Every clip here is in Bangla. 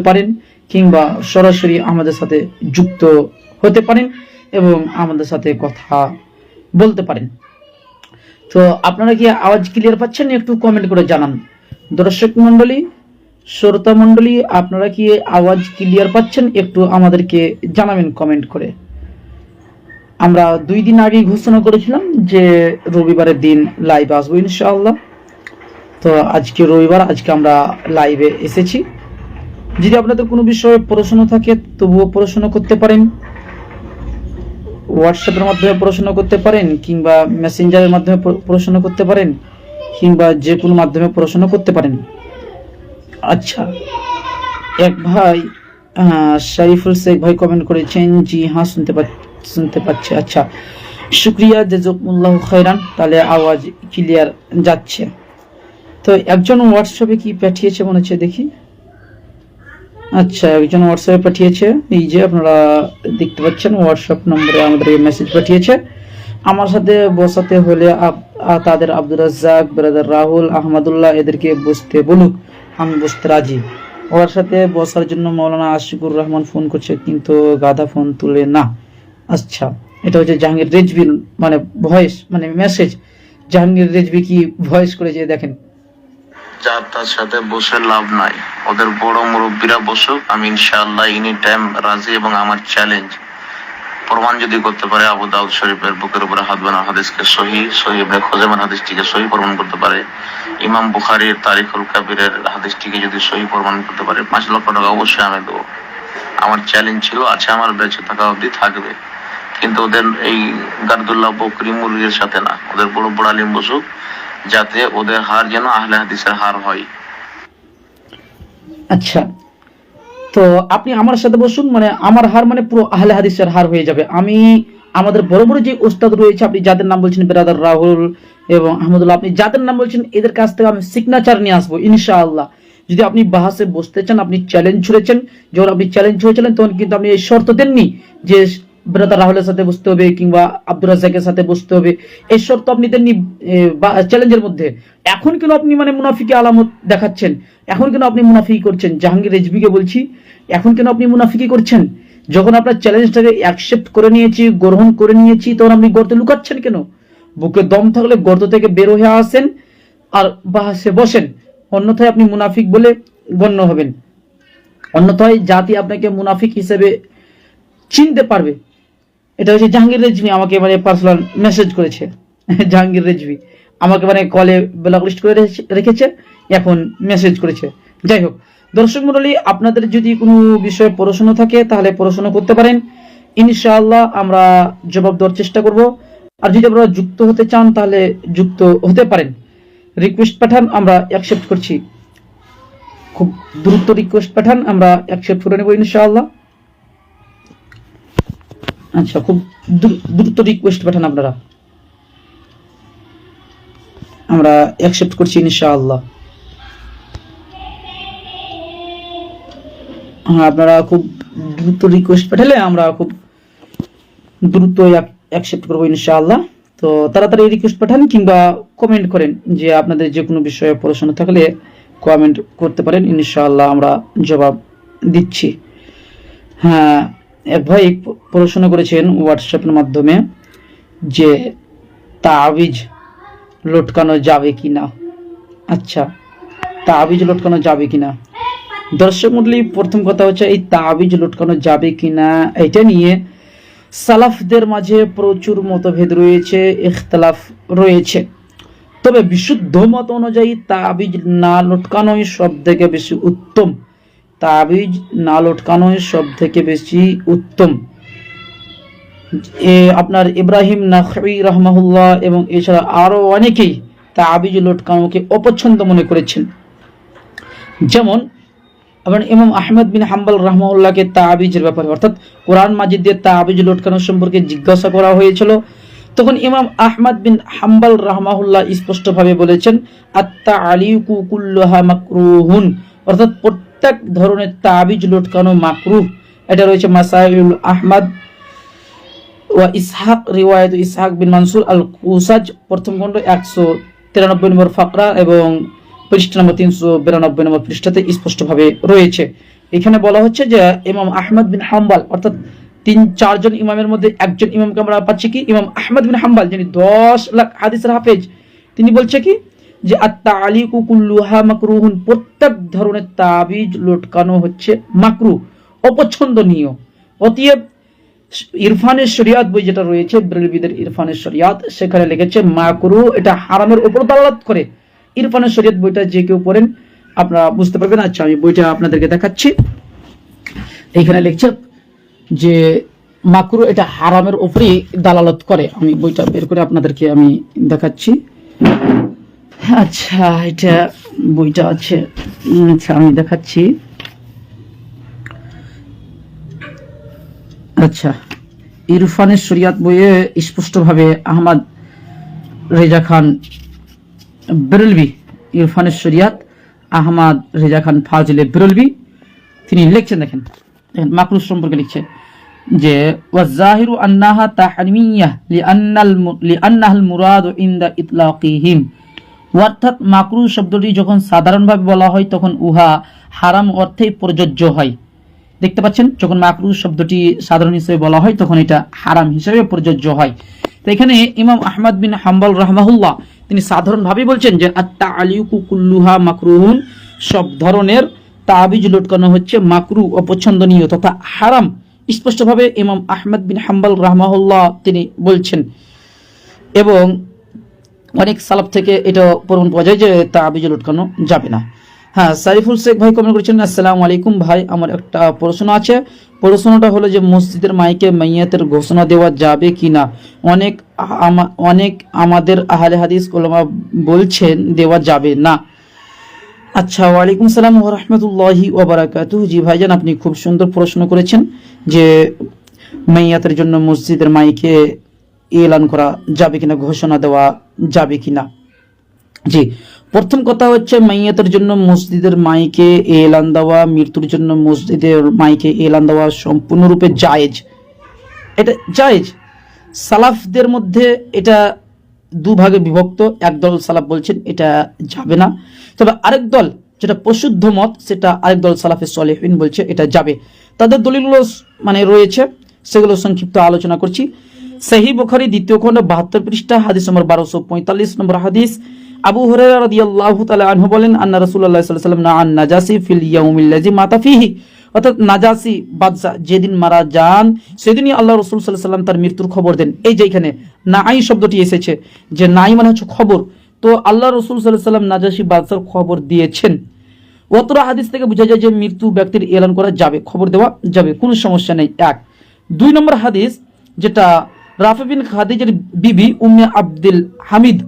পারেন কিংবা সরাসরি আমাদের সাথে যুক্ত হতে পারেন এবং আমাদের সাথে কথা বলতে পারেন। তো আপনারা কি আওয়াজ ক্লিয়ার পাচ্ছেন? একটু কমেন্ট করে জানান। দর্শক মন্ডলী, শ্রোতা মন্ডলী, আপনারা কি আওয়াজ ক্লিয়ার পাচ্ছেন? একটু আমাদেরকে জানাবেন কমেন্ট করে। আমরা 2 দিন আগে ঘোষণা করেছিলাম যে রবিবারের দিন লাইভ আসবো ইনশাআল্লাহ। তো আজকে রবিবার, আজকে আমরা লাইভে এসেছি। যদি আপনাদের কোনো বিষয়ে প্রশ্ন থাকে তবুও প্রশ্ন করতে পারেন, হোয়াটসঅ্যাপের মাধ্যমে প্রশ্ন করতে পারেন কিংবা মেসেঞ্জারের মাধ্যমে প্রশ্ন করতে পারেন কিংবা যে কোনো মাধ্যমে প্রশ্ন করতে পারেন। আচ্ছা, এক ভাই শরীফুল শেখ ভাই কমেন্ট করেছেন, জি হ্যাঁ শুনতে পাচ্ছি। আচ্ছা, শুক্রিয়া, জাযাকুমুল্লাহু খাইরান। তাহলে আওয়াজ ক্লিয়ার যাচ্ছে। তো একজন হোয়াটসঅ্যাপে কি পাঠিয়েছে মনে হচ্ছে, দেখি। আচ্ছা, একজন হোয়াটসঅ্যাপে পাঠিয়েছে, এই যে আপনারা দেখতে পাচ্ছেন হোয়াটসঅ্যাপ নম্বরে আমাদের মেসেজ পাঠিয়েছে। আমার সাথে বসাতে হলে তাদের আব্দুর রাজ্জাক, ব্রাদার রাহুল, আহমদুল্লাহ এদেরকে বসতে বলুক, আমি বসতে রাজি। ওর সাথে বসার জন্য মৌলানা আশিকুর রহমান ফোন করছে কিন্তু গাধা ফোন তুলে না। আচ্ছা, এটা হচ্ছে জাহাঙ্গীর রেজভির মানে ভয়েস, মানে মেসেজ। জাহাঙ্গীর রেজভি কি ভয়েস করেছে দেখেন। যার তার সাথে বসে লাভ নাই, ওদের বড় মুরব্বীরা বসুক, আমি ইনশাআল্লাহ এনি টাইম রাজি। এবং আমার চ্যালেঞ্জ, প্রমাণ যদি করতে পারে আবু দাউদ শরীফের বুকের উপরে হাত বানা হাদিসকে সহি ইবনে খুজাইমার হাদিসটিকে সহি প্রমাণ করতে পারে, ইমাম বুখারীর তারিখুল কাবিরের হাদিসটিকে যদি সহি প্রমাণ করতে পারে, 5 লক্ষ টাকা অবশ্যই আমি দেবো। আমার চ্যালেঞ্জ ছিল, আছে, আমার বেঁচে থাকা অবধি থাকবে। কিন্তু ওদের এই গার্দুল্লাহ বকরি মুরগির সাথে না, ওদের বড় বড় আলিম বসুক, যাতে ওদের হার যেন আহলে হাদিসের হার হয়। আচ্ছা, তো আপনি আমার সাথে বসুন, মানে আমার হার মানে পুরো আহলে হাদিসের হার হয়ে যাবে। আমি আমাদের বড় বড় যে ওস্তাদ রয়েছে, আপনি যাদের নাম বলছেন ব্রাদার রাহুল এবং আহমদুল্লাহ, আপনি যাদের নাম বলছেন এদের কাছ থেকে আমি সিগনেচার নিয়ে আসবো ইনশাআল্লাহ। যদি আপনি বাহাসে বসতে চান, আপনি চ্যালেঞ্জ ছুড়েছেন, যখন আপনি চ্যালেঞ্জ ছুড়েছিলেন তখন কিন্তু আপনি এই শর্ত দেননি যে ব্রাদার রাহুলের সাথে বসতে হবে কিংবা আব্দুর রাজ্জাকের সাথে বসতে হবে, এই শর্ত আপনি দেননি চ্যালেঞ্জের মধ্যে। এখন কেন আপনি মানে মুনাফিকি আলামত দেখাচ্ছেন? এখন কেন আপনি মুনাফিকি করছেন? জাহাঙ্গীর রেজভিকে বলছি, এখন কেন আপনি মুনাফিকি করছেন? যখন আপনার চ্যালেঞ্জটাকে অ্যাকসেপ্ট করে নিয়েছি, গ্রহণ করে নিয়েছি, তখন আপনি গর্তে লুকাচ্ছেন কেন? বুকে দম থাকলে গর্ত থেকে বের হয়ে আসেন আর বাহাসে বসেন, অন্যথায় আপনি মুনাফিক বলে গণ্য হবেন। অন্যথায় জাতি আপনাকে মুনাফিক হিসেবে চিনতে পারবে। এটা হচ্ছে জাহাঙ্গীর রেজভি আমাকে মানে পার্সোনাল মেসেজ করেছে। জাহাঙ্গীর রেজভি আমাকে মানে কলে ব্লক লিস্ট করে রেখেছে, এখন মেসেজ করেছে। যাই হোক, দর্শক মণ্ডলী, আপনাদের যদি কোনো বিষয়ে প্রশ্ন থাকে তাহলে প্রশ্ন করতে পারেন, ইনশাআল্লাহ আমরা জবাব দেওয়ার চেষ্টা করব। আর যদি আপনারা যুক্ত হতে চান তাহলে যুক্ত হতে পারেন। রিকোয়েস্ট পাঠান, আমরা অ্যাকসেপ্ট করছি। খুব দ্রুত রিকোয়েস্ট পাঠান, আমরা অ্যাকসেপ্ট করে নেব ইনশাআল্লাহ। আচ্ছা, খুব দ্রুত রিকোয়েস্ট পাঠান আপনারা, আমরা অ্যাকসেপ্ট করছি ইনশাআল্লাহ। হ্যাঁ, আপনারা খুব দ্রুত রিকোয়েস্ট পাঠালে আমরা খুব দ্রুত অ্যাকসেপ্ট করবো ইনশাআল্লাহ। তো তাড়াতাড়ি রিকোয়েস্ট পাঠান কিংবা কমেন্ট করেন, যে আপনাদের যে কোনো বিষয়ে প্রশ্ন থাকলে কমেন্ট করতে পারেন, ইনশাআল্লাহ আমরা জবাব দিচ্ছি। হ্যাঁ, এক ভাই প্রশ্ন করেছেন হোয়াটসঅ্যাপের মাধ্যমে যে তাবিজ লটকানো যাবে কিনা। আচ্ছা, তাবিজ লটকানো যাবে কিনা? দর্শক মণ্ডলী, প্রথম কথা হচ্ছে এই তাবিজ লটকানো যাবে কিনা এটা নিয়ে সালাফদের মাঝে প্রচুর মতভেদ রয়েছে, ইখতিলাফ রয়েছে। তবে বিশুদ্ধ মত অনুযায়ী তাবিজ না লটকানোই সব থেকে বেশি উত্তম। তাবিজ না লটকানোই সব থেকে বেশি উত্তম। আপনার ইব্রাহিম নাখঈ রাহমাহুল্লাহ এবং এছাড়া আরো অনেকেই তাবিজ লটকানোকে অপছন্দ মনে করেছেন। যেমন আবার ইমাম আহমদ বিন হাম্বল রাহমাহুল্লাহকে তাবিজের ব্যাপারে অর্থাৎ কোরআন মাজিদ দিয়ে তাবিজ লটকানো সম্পর্কে জিজ্ঞাসা করা হয়েছিল, তখন ইমাম আহমদ বিন হাম্বল রাহমাহুল্লাহ স্পষ্টভাবে বলেছেন, আত-তা'লিকু কুল্লুহা মাকরুহুন, অর্থাৎ প্রত্যেক ধরনের তাবিজ লটকানো মাকরুহ। এটা রয়েছে মাসাইল আহমদ ওয়া ইসহাক, রিওয়ায়াত ইসহাক বিন মানসুর আল কুসাজ, প্রথম খণ্ড 193 নম্বর ফাকরা এবং পৃষ্ঠা নম্বর 392 নম্বর পৃষ্ঠাতে স্পষ্টভাবে রয়েছে। এখানে বলা হচ্ছে যে ইমাম আহমদ বিন হাম্বল অর্থাৎ 3-4 জন ইমামের মধ্যে একজন ইমামকে আমরা পাচ্ছি কি ইমাম আহমদ বিন হাম্বল, যিনি 10 লাখ হাদিসের হাফেজ। তিনি বলছে কি যে আত-তালিকু কুল্লুহা মাকরুহুন, প্রত্যেক ধরনের তাবিজ লটকানো হচ্ছে মাকরু, অপছন্দনীয়। অতএব ইরফানের শরিয়াত বই যেটা রয়েছে বেরেলভীদের ইরফানের শরিয়াত, সেখানে লিখেছে মাকরু, এটা হারামের উপর দালালত করে। ইরফানের শরিয়াত বইটা যে কেউ পড়েন আপনারা বুঝতে পারবেন। আচ্ছা, আমি বইটা আপনাদেরকে দেখাচ্ছি। এইখানে লিখছে যে মাকরু এটা হারামের উপরেই দালালত করে। আমি বইটা বের করে আপনাদেরকে আমি দেখাচ্ছি। আচ্ছা, এটা বইটা আছে, আচ্ছা আমি দেখাচ্ছি। আচ্ছা, ইরফানের শরিয়াত বইয়ে স্পষ্টভাবে আহমদ রেজা খান বেরেলভি, ইরফানের শরিয়াত আহমদ রেজা খান ফাজিলে বেরেলভি, তিনি লিখছেন, দেখেন মাকরু সম্পর্কে লিখছে যে ওয়াজাহিরু আন্নাহা তাহরিমিয়াহ লিআন্নাল মুরাদু ইনদা ইতলাকিহিম, অর্থাৎ মাকরু শব্দটি যখন সাধারণভাবে বলা হয় তখন উহা হারাম অর্থেই প্রযোজ্য হয়। দেখতে পাচ্ছেন, যখন মাকরু শব্দটি সাধারণ হিসেবে বলা হয় তখন এটা হারাম হিসেবে প্রযোজ্য হয়। তো এখানে ইমাম আহমদ বিন হাম্বল রাহমাহুল্লাহ তিনি সাধারণভাবে বলছেন যে আত-তালিকু কুল্লুহা মাকরুহুন, সব ধরনের তাবিজ লটকানো হচ্ছে মাকরু, অপছন্দনীয় তথা হারাম। স্পষ্টভাবে ইমাম আহমদ বিন হাম্বল রাহমাহুল্লাহ তিনি বলছেন, এবং অনেক সালাফ থেকে এটা প্রমাণ পাওয়া যায় যে তাবিজ লটকানো যাবে না। হ্যাঁ, সারিফুল শেখ ভাই কমেন্ট করেছেন, আসসালামু আলাইকুম ভাই, আমার একটা প্রশ্ন আছে। প্রশ্নটা হলো যে মসজিদের মাইকে মাইয়াতের ঘোষণা দেওয়া যাবে কিনা? অনেক আমাদের আহলে হাদিস উলামা বলছেন দেওয়া যাবে না। আচ্ছা, ওয়ালাইকুম সালাম ওয়া রাহমাতুল্লাহি ওয়া বারাকাতুহু। জি ভাইজান, আপনি খুব সুন্দর প্রশ্ন করেছেন যে মাইয়াতের জন্য মসজিদের মাইকে এলান করা যাবে কিনা, ঘোষণা দেওয়া যাবে কিনা। জি, প্রথম কথা হচ্ছে মাইয়াতের জন্য মসজিদের মাইকে এলান দেওয়া, মৃত্যুর জন্য মসজিদের মাইকে এলান দেওয়া সম্পূর্ণরূপে জায়েজ। এটা জায়েজ। সালাফদের মধ্যে এটা দুভাগে বিভক্ত। একদল সালাফ বলছেন এটা যাবে না, তবে আরেক দল যেটা প্রসিদ্ধ মত, সেটা আরেক দল সালাফে সলিহিন বলছে এটা যাবে। তাদের দলিলগুলো মানে রয়েছে, সেগুলো সংক্ষিপ্ত আলোচনা করছি। সহিহ বুখারী 2য় খণ্ড 72 পৃষ্ঠা, হাদিস নম্বর 1245 নম্বর হাদিস। আবু হুরায়রা রাদিয়াল্লাহু তাআলা আনহু বলেন, আন্না রাসূলুল্লাহ সাল্লাল্লাহু আলাইহি ওয়াসাল্লাম নাআন নাজাসি ফিল ইয়াউমিল্লাযী মাতা ফিহি, অর্থাৎ নাজাসি বাদশা যেদিন মারা যান সেদিনই আল্লাহ রাসূল সাল্লাল্লাহু আলাইহি ওয়াসাল্লাম তার মৃত্যুর খবর দেন। এই যে এখানে নাই শব্দটি এসেছে, যে নাই মানে হচ্ছে খবর, তো আল্লাহ রাসূল সাল্লাল্লাহু আলাইহি ওয়াসাল্লাম নাজাসি বাদশার খবর দিয়েছেন। অতরা হাদিস থেকে বোঝা যায় যে মৃত্যু ব্যক্তির এলান করা যাবে, খবর দেওয়া যাবে, কোনো সমস্যা নেই। 1 2 নম্বর হাদিস, যেটা রাফি বিন খাদিজার বিবি উম্মে আব্দুল হামিদ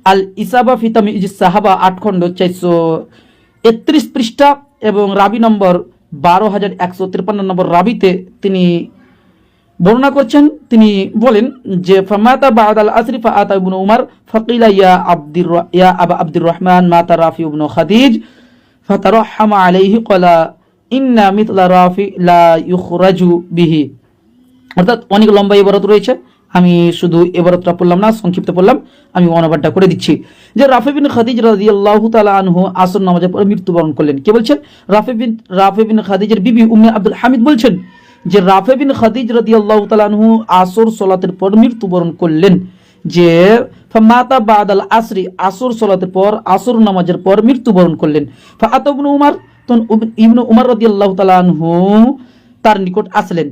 আল ইসাবা ফি তামিজ সাহাবা 8 খণ্ড 431 পৃষ্ঠা এবং রাবি নম্বর 12153 নম্বর রাবিতে তিনি বর্ণনা করছেন। তিনি বলেন যে ফামাতা বাদাল আসরি ফাআতা ইবনে উমর ফাকিলা ইয়া আবা আব্দুর রহমান মাতা রাফি ইবনে খাদিজ ফাতারাহামা আলাইহি ক্বালা ইন্না মিথলা রাফি লা ইখরাজু বিহি। অর্থাৎ অনেক লম্বা ইবারত রয়েছে, আমি শুধু ইবারতটা পড়লাম না, সংক্ষিপ্ত পড়লাম, আমি অনুবাদটা করে দিচ্ছি। যে রাফি বিন খাদিজ রাদিয়াল্লাহু তাআলা আনহু আসর নামাজের পরে মৃত্যুবরণ করলেন। কে বলছেন? রাফি বিন খাদিজের বিবি উম্মে আব্দুল হামিদ বলছেন যে রাফি বিন খাদিজ রাদিয়াল্লাহু তাআলা আনহু আসর সালাতের পর মৃত্যুবরণ করলেন। যে ফামাতা বাদাল আসরি, আসর সালাতের পর, আসর নামাজের পর মৃত্যুবরণ করলেন। ফাআতা ইবনে উমর, তখন ইবনে উমর রাদিয়াল্লাহু তাআলা আনহু তার নিকট আসলেন।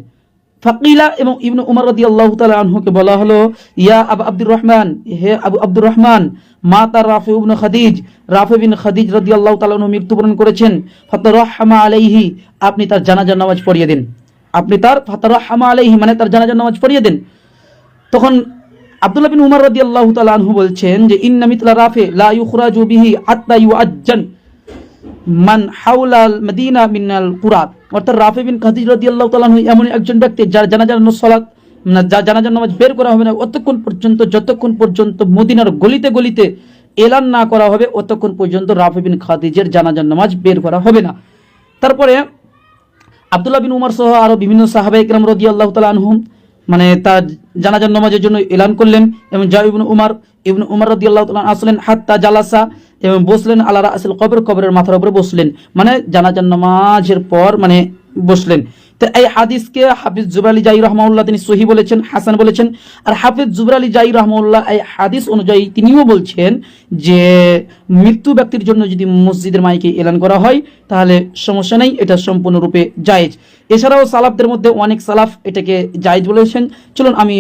ফাকিলা, এবং ইবনে উমর রাদিয়াল্লাহু তাআলা আনহুকে বলা হলো, ইয়া আবু আব্দুর রহমান, হে আবু আব্দুর রহমান, মাতা রাফি ইবনে খাদিজ, রাফি বিন খাদিজ রাদিয়াল্লাহু তাআলা আনহু মৃত্যুবরণ করেছেন। ফাতারাহামা আলাইহি, আপনি তার জানাজার নামাজ পড়িয়ে দেন। আপনি তার ফাতারাহামা আলাইহি মানে তার জানাজার নামাজ পড়িয়ে দেন। তখন আব্দুল্লাহ বিন উমর রাদিয়াল্লাহু তাআলা আনহু বলছেন যে ইন্না মিথলা রাফি লা ইখরাজু বিহি হাত্তা ইউআজ্জান মান হাওলাল মদিনা মিনাল কুরা, অর্থাৎ রাফি বিন খাদিজ রাদিয়াল্লাহু তাআলা আনহু এমন একজন ব্যক্তি যার জানাজার সালাত জানাজার নামাজ বের করা হবে না অতক্ষণ পর্যন্ত, যতক্ষণ পর্যন্ত মদিনার গলিতে গলিতে এলান না করা হবে অতক্ষণ পর্যন্ত রাফি বিন খাদিজের জানাজার নামাজ বের করা হবে না। তারপরে আব্দুল্লাহ বিন উমর সহ আরো বিভিন্ন সাহাবায়ে কেরাম রাদিয়াল্লাহু তাআলা আনহুম মানে তার জানাজার নামাজের জন্য এলান করলেন। এবং ইবনে উমর রাদিয়াল্লাহু তাআলা আসলেন হাত্তা জালাসা এবং বসলেন আলা রাসিল কবর, কবরের মাথার উপরে বসলেন, মানে জানাজার নামাজের পর মানে বসলেন। তো এই হাদিসকে হাফিজ জুবর আলী জাই রহমাউল্লাহ তিনি সহি বলেছেন, হাসান বলেছেন। আর হাফিজ জুবর আলী জাই রহমাউল্লাহ এই হাদিস অনুযায়ী তিনিও বলছেন যে মৃত্যু ব্যক্তির জন্য যদি মসজিদের মাইকে এলান করা হয় তাহলে সমস্যা নেই, এটা সম্পূর্ণরূপে জায়েজ। এছাড়াও সালাফদের মধ্যে অনেক সালাফ এটাকে জায়েজ বলেছেন। চলুন আমি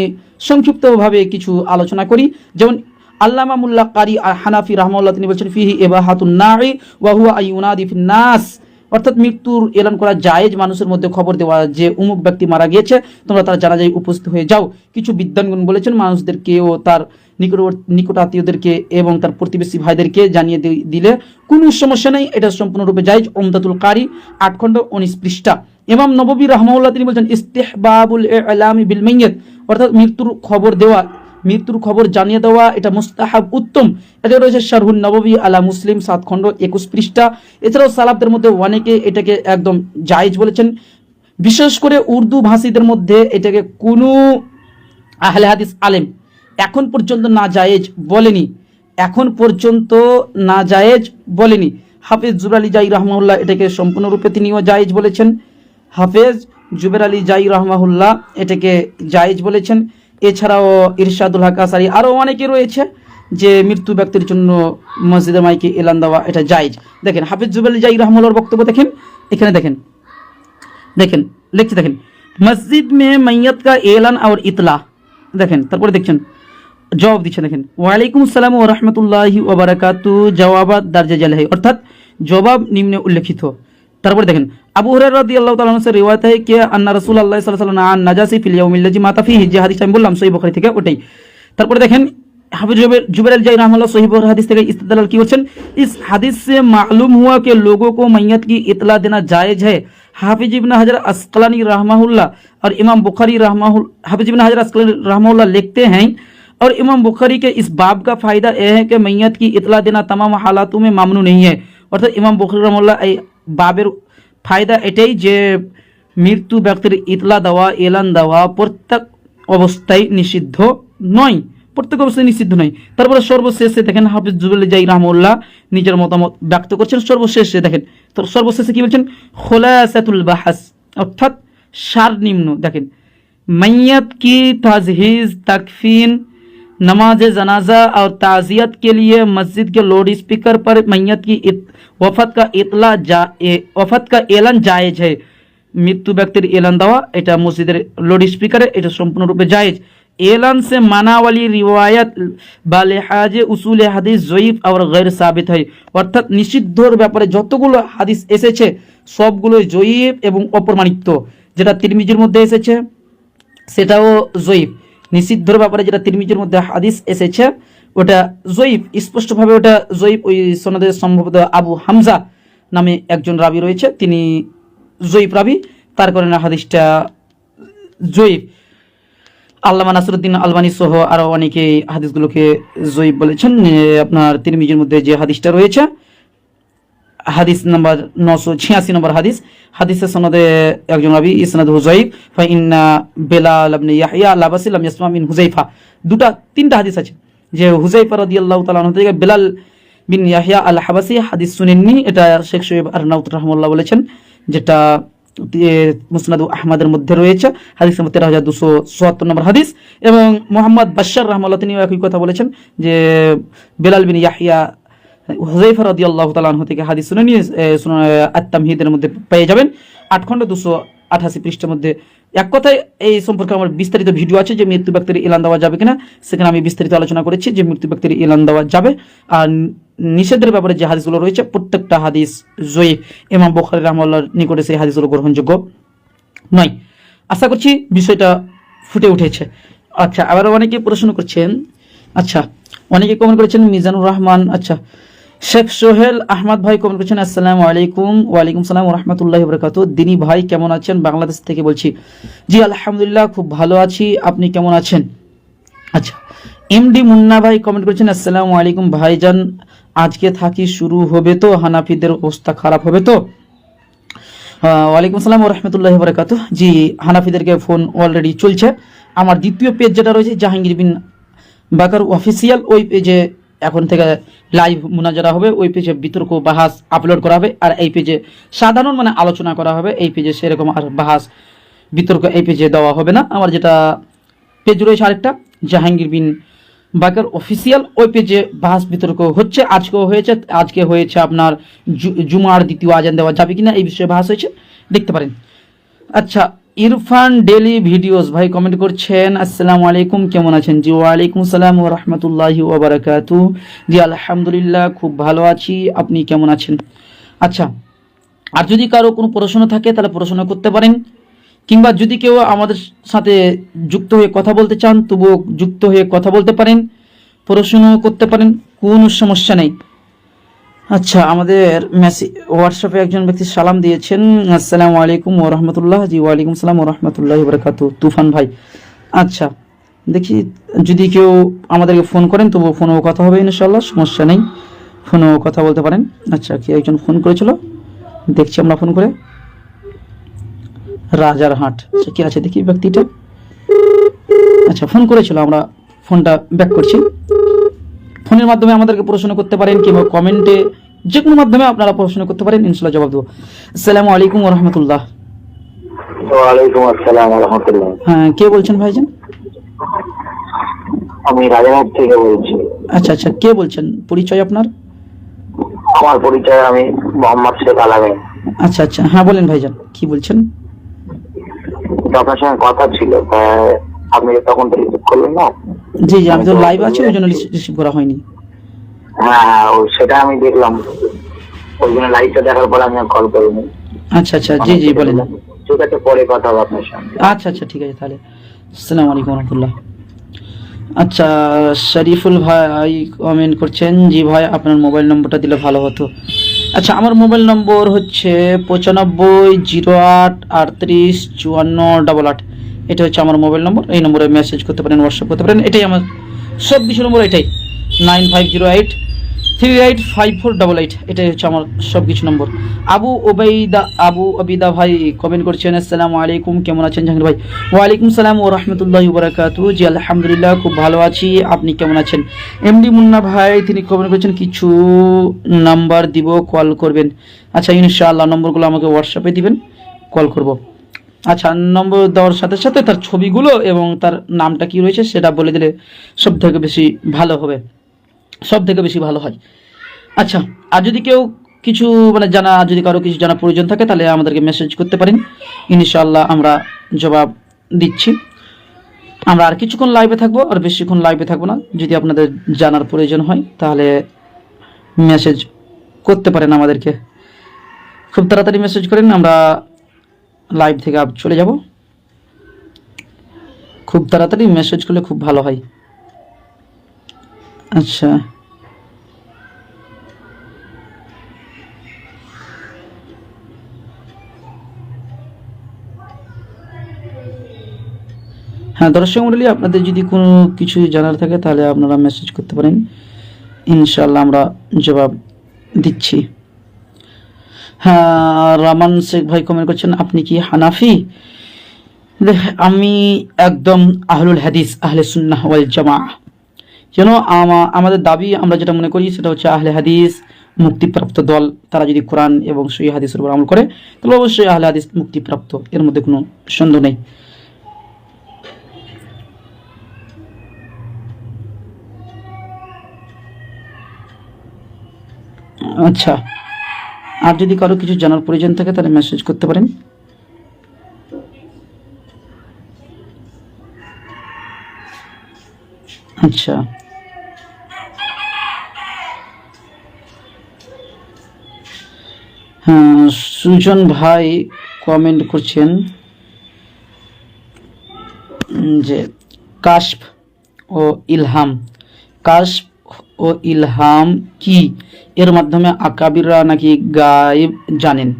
সংক্ষিপ্তভাবে কিছু আলোচনা করি। যেমন আল্লামা মুল্লা কারি হানাফি রহমাউল্লাহ তিনি বলছেন ফিহি ইবাহাতুন নাঈ ওয়া হুয়া আইউনাদি ফিন নাস, অর্থাৎ মৃত্যুর এলান করা জায়েজ, মানুষের মধ্যে খবর দেওয়া যে অমুক ব্যক্তি মারা গিয়েছে, তোমরা তার জানাজায় উপস্থিত হয়ে যাও। কিছু বিদ্বানগণ বলেছেন মানুষদেরকে ও তার নিকট আত্মীয়দেরকে এবং তার প্রতিবেশী ভাইদেরকে জানিয়ে দিলে কোনো সমস্যা নেই, এটা সম্পূর্ণরূপে জায়েজ। উমদাতুল কারি 8 খণ্ড 19 পৃষ্ঠা। ইমাম নববী রাহমাহুল্লাহ তিনি বলছেন ইস্তিহবাবুল ইলামি বিল মাইয়্যিত, অর্থাৎ মৃত্যুর খবর দেওয়া, মৃত্যুর খবর জানিয়ে দেওয়া এটা মুস্তাহাব, উত্তম। এটা রয়েছে শারহুন নববী আলা মুসলিম 7 খণ্ড 21 পৃষ্ঠা। এছাড়াও সালাফদের মধ্যে অনেকে এটাকে একদম জায়েজ বলেছেন। বিশেষ করে উর্দু ভাষীদের মধ্যে এটাকে কোনো আহলে হাদিস আলেম এখন পর্যন্ত না জায়েজ বলেনি, এখন পর্যন্ত না জায়েজ বলেনি। হাফেজ জুবর আলী জাই রহমাহুল্লাহ এটাকে সম্পূর্ণরূপে তিনিও জায়েজ বলেছেন। হাফেজ জুবের আলী জাই রহমাহুল্লাহ এটাকে জায়েজ বলেছেন। এছাড়াও ইরশাদুল হক আসারি আরও অনেকে রয়েছে যে মৃত্যু ব্যক্তির জন্য মসজিদে মাইকে এলান দেওয়া এটা জায়েজ। দেখেন হাফেজ জুবের আলী জাই রহমাহুল্লাহর বক্তব্য দেখেন, এখানে দেখেন লিখছে, দেখেন মসজিদ মে মাইয়াত কা এলান আর ইতলা, দেখেন তারপরে দেখছেন জবাব দিচ্ছে, দেখেন ওয়ালাইকুম আসসালাম ওয়া রাহমাতুল্লাহি ওয়া বারাকাতুহু জওয়াবাত দার্জে জালহে, অর্থাৎ জবাব নিম্নে উল্লেখিত। তারপরে দেখেন আবু হুরায়রা রাদিয়াল্লাহু তাআলা আনহু রিওয়ায়াত है कि अन्ना রাসূলুল্লাহ সাল্লাল্লাহু আলাইহি ওয়াসাল্লাম আন নাজাসি ফিল ইয়াউমিল্লাযী মাতা ফীহি, যে হাদিস আমি বললাম সহিহ বুখারী থেকে ওটাই। তারপরে দেখেন हाफिज जुबैर अल जाई रहमतुल्लाह सही हदीस থেকে इस्तेदलाल की वचन इस हदीस से मालूम हुआ कि लोगों को मैयत की इतला देना जायज़ है। हाफिज इब्न हजर अस्कलानी रहमहुल्लाह और इमाम बुखारी हाफिज इब्न हजर अस्कलानी रहमहुल्लाह लिखते हैं और इमाम बुखारी के इस बाब का फ़ायदा यह है कि मैयत की इतला देना तमाम हालातों में मामनू नहीं है। अर्थात इमाम बुखारी रहमहुल्लाह এই বাবের ফায়দা এটাই যে মৃত্যু ব্যক্তির ইতলা দেওয়া, এলান দেওয়া প্রত্যেক অবস্থায় নিষিদ্ধ নয়, প্রত্যেক অবস্থায় নিষিদ্ধ নয়। তারপরে সর্বশেষে দেখেন হাফিজ জুবর আলী জাই রাহমাহুল্লাহ নিজের মতামত ব্যক্ত করছেন। সর্বশেষে দেখেন তো সর্বশেষে কি বলছেন, খুলাসাতুল বাহাস, অর্থাৎ সারনিম্ন দেখেন मैयत की तजहीज़, तकफीन, नमाज जनाजा और ताज़ियत के लिए मस्जिद के लाउड स्पीकर पर मैयत की वफ़ात का एलान जायज़ है। मृत्यु व्यक्तिर एलान देवा এটা মসজিদের লাউড স্পিকারে এটা সম্পূর্ণরূপে জায়েজ। एलान से माना वाली रिवायत बालिहाज उसूल हादिस ज़ईफ और गैर साबित है, অর্থাৎ নিষিদ্ধর ব্যাপারে যতগুলো হাদিস এসেছে সবগুলোই জয়ীফ এবং অপ্রমাণিত। যেটা তিরমিজির মধ্যে এসেছে সেটাও জয়ীফ। নিষিদ্ধর ব্যাপারে যেটা তিরমিজির মধ্যে হাদিস এসেছে ওটা জয়ীফ, স্পষ্টভাবে ওটা জয়ীফ। ওই সনদে সম্ভবত আবু হামজা নামে একজন রাবি রয়েছে, তিনি জয়ীফ রাবি, তার কারণে হাদিসটা জয়ীফ। আল্লামা নাসিরউদ্দিন আলবানী সহ আরও অনেকে হাদিসগুলোকে জয়ীফ বলেছেন। আপনার তিরমিজির মধ্যে যে হাদিসটা রয়েছে হাদিস নাম্বার 986 নম্বর হাদিস, হাদিসের সনদে একজন রাবী ইসনাদুহু যায়ীফ ফাইন্না বেলাল ইবনে ইয়াহইয়া লাবাসি লাম ইয়াসমা মিন হুযায়ফা। তিনটা হাদিস আছে যে হুযায়ফা রাদিয়াল্লাহু তাআলা আনহু থেকে বেলাল বিন ইয়াহইয়া আল হাবাসি হাদিস শুনেননি, এটা শেখ শোয়েব আরনাউত রাহমাহুল্লাহ বলেছেন, যেটা মুসনাদ আহমদের মধ্যে রয়েছে, হাদিস নম্বর 13274 নম্বর হাদিস। এবং মোহাম্মদ বাশার রাহমাহুল্লাহ তিনিও একই কথা বলেছেন যে বেলাল বিন ইয়াহইয়া হুযায়ফা রাদিয়াল্লাহু তাআলা আনহু থেকে হাদিস শুনে নিয়ে আত-তামহিদের মধ্যে পেয়ে যাবেন 8 খণ্ড 288 পৃষ্ঠার মধ্যে। এক কথায় এই সম্পর্কে আমার বিস্তারিত ভিডিও আছে যে মৃত্যু ব্যক্তির এলান দেওয়া যাবে কিনা, সেখানে আমি বিস্তারিত আলোচনা করেছি যে মৃত্যু ব্যক্তির এলান দেওয়া যাবে। আর নিষেধের ব্যাপারে যে হাদিসগুলো রয়েছে প্রত্যেকটা হাদিস জয়ীফ। ইমাম বুখারী রাহমাহুল্লাহর নিকটে সেই হাদিসগুলো গ্রহণযোগ্য নয়। আশা করছি বিষয়টা ফুটে উঠেছে। আচ্ছা, আবার অনেকে প্রশ্ন করছেন, আচ্ছা অনেকে কমেন্ট করেছেন মিজানুর রহমান, আচ্ছা শেখ সোহেল আহমদ ভাই কমেন্ট করেছেন আসসালামু আলাইকুম। ওয়ালাইকুম সালাম ওয়া রাহমাতুল্লাহি ওয়া বারাকাতুহু। দিনী ভাই কেমন আছেন? বাংলাদেশ থেকে বলছি। জি আলহামদুলিল্লাহ খুব ভালো আছি, আপনি কেমন আছেন? আচ্ছা এমডি মুন্না ভাই কমেন্ট করেছেন আসসালামু আলাইকুম ভাইজান, আজকে থাকি শুরু হবে তো, হানাফিদের অবস্থা খারাপ হবে তো? ওয়ালাইকুম সালাম ওয়া রাহমাতুল্লাহি ওয়া বারাকাতুহু। জি হানাফিদেরকে ফোন অলরেডি চলছে। আমার দ্বিতীয় পেজ যেটা রয়েছে জাহাঙ্গীর বিন বাকার অফিসিয়াল, ওই পেজে এখন থেকে লাইভ মুনাজারা হবে, ওই পেজে বিতর্ক বাহাস আপলোড করা হবে, আর এই পেজে সাধারণ মানে আলোচনা করা হবে। এই পেজে সেরকম আর বাহাস বিতর্ক এই পেজে দেওয়া হবে না। আমার যেটা পেজ রয়েছে আরেকটা জাহাঙ্গীর বিন বাকের অফিসিয়াল, ওই পেজে বাহাস বিতর্ক হচ্ছে, আজকেও হয়েছে। আজকে হয়েছে আপনার জুমার দ্বিতীয় আজান দেওয়া যাবে কিনা এই বিষয়ে বাহাস হয়েছে, দেখতে পারেন। আচ্ছা, ইরফান ডেলি ভিডিওস ভাই কমেন্ট করছেন, আসসালামু আলাইকুম, কেমন আছেন? জি ওয়ালাইকুম সালাম ওয়া রাহমাতুল্লাহি ওয়া বারাকাতুহু। জি আলহামদুলিল্লাহ, খুব ভালো আছি, আপনি কেমন আছেন? আচ্ছা, আর যদি কারো কোনো প্রশ্ন থাকে তাহলে প্রশ্ন করতে পারেন, কিংবা যদি কেউ আমাদের সাথে যুক্ত হয়ে কথা বলতে চান তবুও যুক্ত হয়ে কথা বলতে পারেন, প্রশ্ন করতে পারেন, কোনো সমস্যা নেই। আচ্ছা, আমাদের হোয়াটসঅ্যাপে একজন ব্যক্তি সালাম দিয়েছেন, আসসালামু আলাইকুম ওয়া রাহমাতুল্লাহ। জি ওয়ালাইকুম সালাম ওয়া রাহমাতুল্লাহি ওয়া বারাকাতুহু, তুফান ভাই। আচ্ছা, দেখি যদি কেউ আমাদেরকে ফোন করেন তবুও ফোনেও কথা হবে ইনশাআল্লাহ, সমস্যা নেই, ফোনেও কথা বলতে পারেন। আচ্ছা, কি একজন ফোন করেছিল, দেখছি আমরা ফোন করে, রাজারহাট। আচ্ছা, কি আছে দেখি ব্যক্তিটা। আচ্ছা, ফোন করেছিল, আমরা ফোনটা ব্যাক করছি। ফোনের মাধ্যমে আমাদেরকে প্রশ্ন করতে পারেন, কিংবা কমেন্টে যে কোনো মাধ্যমে আপনারা প্রশ্ন করতে পারেন, ইনশাআল্লাহ জবাব দেবো। আসসালামু আলাইকুম ওয়া রাহমাতুল্লাহ। ওয়ালাইকুম আসসালাম ওয়া রাহমাতুল্লাহ। হ্যাঁ, কে বলছেন ভাইজান? আমি রাজারহাট থেকে বলছি। আচ্ছা আচ্ছা, কে বলছেন, পরিচয় আপনার? আমার পরিচয়, আমি মোহাম্মদ শেখ আলামিন। আচ্ছা আচ্ছা, হ্যাঁ বলেন ভাইজান, কি বলছেন? তো আপনার সঙ্গে কথা ছিল, আপনি তখন তো রিসিভ করলেন না। জি জি, আমি তো লাইভ আছি, ওই জন্য রিসিভ করা হয়নি। হ্যাঁ হ্যাঁ, সেটা আমি দেখলাম, ওই জন্য লাইভটা দেখার পর আমি কল করিনি। আচ্ছা আচ্ছা, জি জি বলেন। ঠিক আছে, পরে কথা হবে আপনার সঙ্গে। আচ্ছা আচ্ছা, ঠিক আছে তাহলে। আসসালামু আলাইকুম ওয়া রাহমাতুল্লাহ। আচ্ছা, শরীফুল ভাই কমেন্ট করছেন, জি ভাই আপনার মোবাইল নম্বরটা দিলে ভালো হতো। আচ্ছা, আমার মোবাইল নম্বর হচ্ছে 9508385488। এটা হচ্ছে আমার মোবাইল নম্বর, এই নম্বরে মেসেজ করতে পারেন, হোয়াটসঅ্যাপ করতে পারেন, এটাই আমার সব কিছু নম্বর, এটাই 9508385488, এটাই হচ্ছে আমার সব কিছু নম্বর। আবু ওবাইদা ভাই কমেন্ট করছেন, আসসালামু আলাইকুম, কেমন আছেন জাহাঙ্গীর ভাই? ওয়ালাইকুম সালাম ওয়া রাহমাতুল্লাহি ওয়া বারাকাতুহু। জি আলহামদুলিল্লাহ, খুব ভালো আছি, আপনি কেমন আছেন? এমডি মুন্না ভাই তিনি কমেন্ট করেছেন, কিছু নাম্বার দিব, কল করবেন। আচ্ছা, ইনশাআল্লাহ নম্বরগুলো আমাকে হোয়াটসঅ্যাপে দিবেন, কল করব। আচ্ছা, নম্বর দেওয়ার সাথে সাথে তার ছবিগুলো এবং তার নামটা কি রয়েছে সেটা বলে দিলে সব থেকে বেশি ভালো হবে, সব থেকে বেশি ভালো হয়। আচ্ছা, আর যদি কেউ কিছু মানে যদি কারো কিছু জানা প্রয়োজন থাকে তাহলে আমাদেরকে মেসেজ করতে পারেন, ইনশাআল্লাহ আমরা জবাব দিচ্ছি। আমরা আর কিছুক্ষণ লাইভে থাকবো, আর বেশিক্ষণ লাইভে থাকবো না। যদি আপনাদের জানার প্রয়োজন হয় তাহলে মেসেজ করতে পারেন আমাদেরকে, খুব তাড়াতাড়ি মেসেজ করেন, আমরা লাইভ থেকে চলে যাব। খুব তাড়াতাড়ি মেসেজ করলে খুব ভালো হয়। আচ্ছা, হ্যাঁ দর্শক মণ্ডলী, আপনাদের যদি কোনো কিছু জানার থাকে তাহলে আপনারা মেসেজ করতে পারেন, ইনশাআল্লাহ আমরা জবাব দিচ্ছি। হ্যাঁ, রামান শেখ ভাই কমেন্ট করছেন, আপনি কি হানাফি? আমি একদম আহলুল হাদিস, আহলে সুন্নাহ ওয়াল জামাআহ। যেন আমাদের দাবি, আমরা যেটা মনে করি সেটা হচ্ছে আহলে হাদিস মুক্তিপ্রাপ্ত দল। তারা যদি কোরআন এবং সহিহ হাদিসের উপর আমল করে তাহলে অবশ্যই আহলে হাদিস মুক্তিপ্রাপ্ত, এর মধ্যে কোনো সন্দেহ নেই। আচ্ছা, আর যদি কারো কিছু জানার প্রয়োজন থাকে তাহলে মেসেজ করতে পারেন। আচ্ছা, হ্যাঁ, সুজন ভাই কমেন্ট করছেন যে কাশফ ও ইলহাম, কাশফ ও ইলহাম কি? এর মাধ্যমে আকাবিররা নাকি গায়েব জানেন?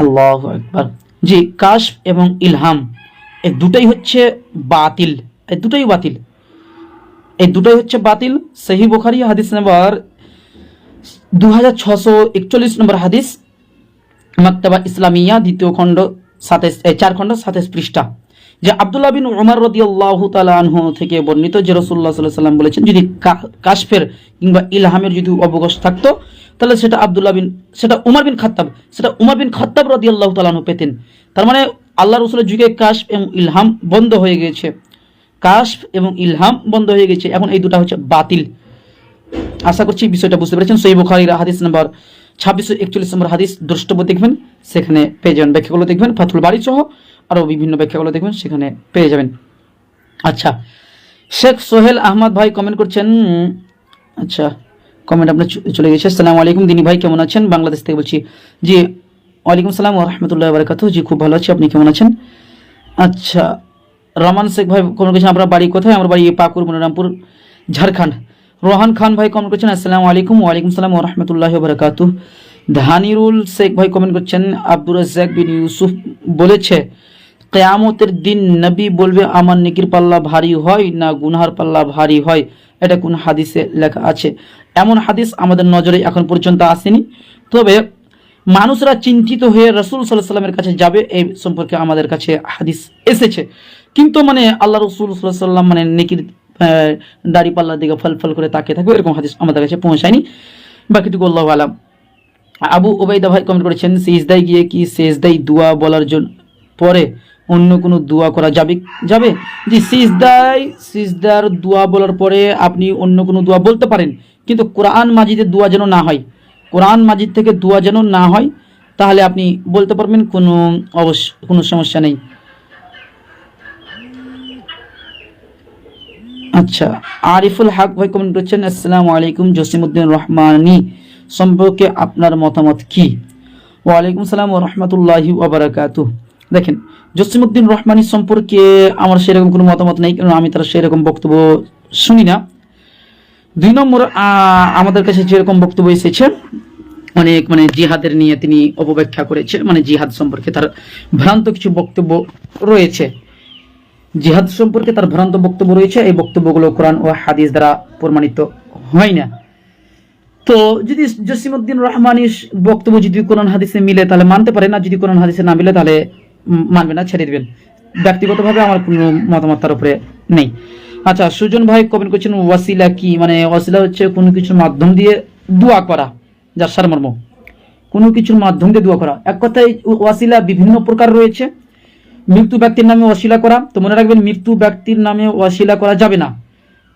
আল্লাহু আকবার। জি, কাশফ এবং ইলহাম এই দুটাই হচ্ছে বাতিল, এই দুটাই বাতিল, এই দুটাই হচ্ছে বাতিল। সহিহ বুখারী হাদিস নাম্বার 2641 নম্বর হাদিস, মাকতাবা ইসলামিয়া দ্বিতীয় খণ্ড 4 খণ্ড 27 পৃষ্ঠা। যে আব্দুল্লাহ বিন উমর রাদিয়াল্লাহু তাআলা আনহু থেকে বর্ণিত যে রাসূলুল্লাহ সাল্লাল্লাহু আলাইহি ওয়াসাল্লাম বলেছেন, যদি কাশফের কিংবা ইলহামের যদি অবকাশ থাকতো তাহলে সেটা উমর বিন খাত্তাব রাদিয়াল্লাহু তাআলা আনহু পেতেন। তার মানে আল্লাহ রাসূলের যুগে কাশফ এবং ইলহাম বন্ধ হয়ে গেছে, কাশফ এবং ইলহাম বন্ধ হয়ে গেছে, এখন এই দুটো হচ্ছে বাতিল। আশা করছি বিষয়টা বুঝতে পেরেছেন। সহিহ বুখারীর হাদিস নাম্বার 2641 নম্বর হাদিস দ্রষ্টব্য দেখবেন, সেখানে পেয়ে যাবেন, ব্যাখ্যাগুলো দেখবেন, ফাথুল বারী সহ আরও বিভিন্ন ব্যাখ্যাগুলো দেখবেন, সেখানে পেয়ে যাবেন। আচ্ছা, শেখ সোহেল আহমদ ভাই কমেন্ট করছেন। আচ্ছা, কমেন্ট আপনার চলে গেছে। আসসালামু আলাইকুম দিনী ভাই, কেমন আছেন? বাংলাদেশ থেকে বলছি। জি, ওয়ালাইকুম আসসালাম ওয়া রাহমাতুল্লাহি ওয়া বারাকাতুহু। জি, খুব ভালো আছি, আপনি কেমন আছেন? আচ্ছা, রহমান শেখ ভাই কমেন্ট করছেন, আপনার বাড়ি কোথায়? আমার বাড়ি পাকুড়, মনিরামপুর, ঝাড়খণ্ড। রোহান খান ভাই কমেন্ট করছেন, আসসালামু আলাইকুম। ওয়ালাইকুম আসসালাম ওয়া রাহমাতুল্লাহি ওয়া বারাকাতুহু। ধানিরুল শেখ ভাই কমেন্ট করছেন, আব্দুর রাজ্জাক বিন ইউসুফ বলেছে, কিয়ামতের দিন নবী বলবে আমার নেকির পাল্লা ভারী হয় না গুনহার পাল্লা ভারী হয়, এটা কোন হাদিসে লেখা আছে? এমন হাদিস আমাদের নজরে এখন পর্যন্ত আসেনি, তবে মানুষরা চিন্তিত হয়ে রাসূল সাল্লাল্লাহু আলাইহি ওয়াসাল্লামের কাছে যাবে এই সম্পর্কে আমাদের কাছে হাদিস এসেছে। কিন্তু মানে আল্লাহ রাসূল সাল্লাল্লাহু আলাইহি ওয়াসাল্লাম মানে নেকির দাড়ি পাল্লার দিকে ফল করে তাকিয়ে থাকবে, এরকম হাদিস আমাদের কাছে পৌঁছায়নি। বাকিটুকু আল্লাহু আলাম। আবু ওবাইদা ভাই কমেন্ট করেছেন, সিজদায় গিয়ে কি সিজদায় দোয়া বলার জন্য পরে অন্য কোনো দোয়া করা যাবে? জি, সিজদার দোয়া বলার পরে আপনি অন্য কোনো দোয়া বলতে পারেন, কিন্তু কোরআন মাজিদের দোয়া যেন না হয়, কোরআন মাজিদ থেকে দোয়া যেন না হয়, তাহলে আপনি বলতে পারবেন, কোনো সমস্যা নেই। আচ্ছা, আরিফুল হক ভাই কমেন্ট করছেন, আসসালামু আলাইকুম, জসিমউদ্দিন রহমানী সম্পর্কে আপনার মতামত কি? ওয়ালাইকুম সালাম ওয়া রাহমাতুল্লাহি ওয়া বারাকাতুহু। দেখেন, জসিমউদ্দিন রহমানী সম্পর্কে আমার সেরকম কোনো মতামত নেই, কারণ আমি তার সেরকম বক্তব্য শুনি না। 2 নম্বর, আমাদের কাছে যেরকম বক্তব্য এসেছে অনেক জিহাদের নিয়ে তিনি অপব্যাখ্যা করেছে, জিহাদ সম্পর্কে তার ভ্রান্ত কিছু বক্তব্য রয়েছে, জিহাদ সম্পর্কে তার ভ্রান্ত বক্তব্য রয়েছে, এই বক্তব্যগুলো কোরআন ও হাদিস দ্বারা প্রমাণিত হয় না। তো যদি জসিমউদ্দিন রহমানীর বক্তব্য যদি কোরআন হাদিসে মিলে তাহলে মানতে পারে, না যদি কোরআন হাদিসে না মিলে তাহলে মানবে না, ছেড়ে দিবেন। ব্যক্তিগতভাবে আমার কোনো মতামত তার উপরে নেই। আচ্ছা, সুজন ভাই কমেন্ট করছেন, ওয়াসিলা কি? ওয়াসিলা হচ্ছে কোনো কিছুর মাধ্যম দিয়ে দোয়া করা, যার সারমর্ম কোনো কিছুর মাধ্যম দিয়ে দোয়া করা। এক কথায় ওয়াসিলা বিভিন্ন প্রকার রয়েছে। মৃত্যু ব্যক্তির নামে ওয়াসিলা করা, তো মনে রাখবেন মৃত্যু ব্যক্তির নামে ওয়াসিলা করা যাবে না,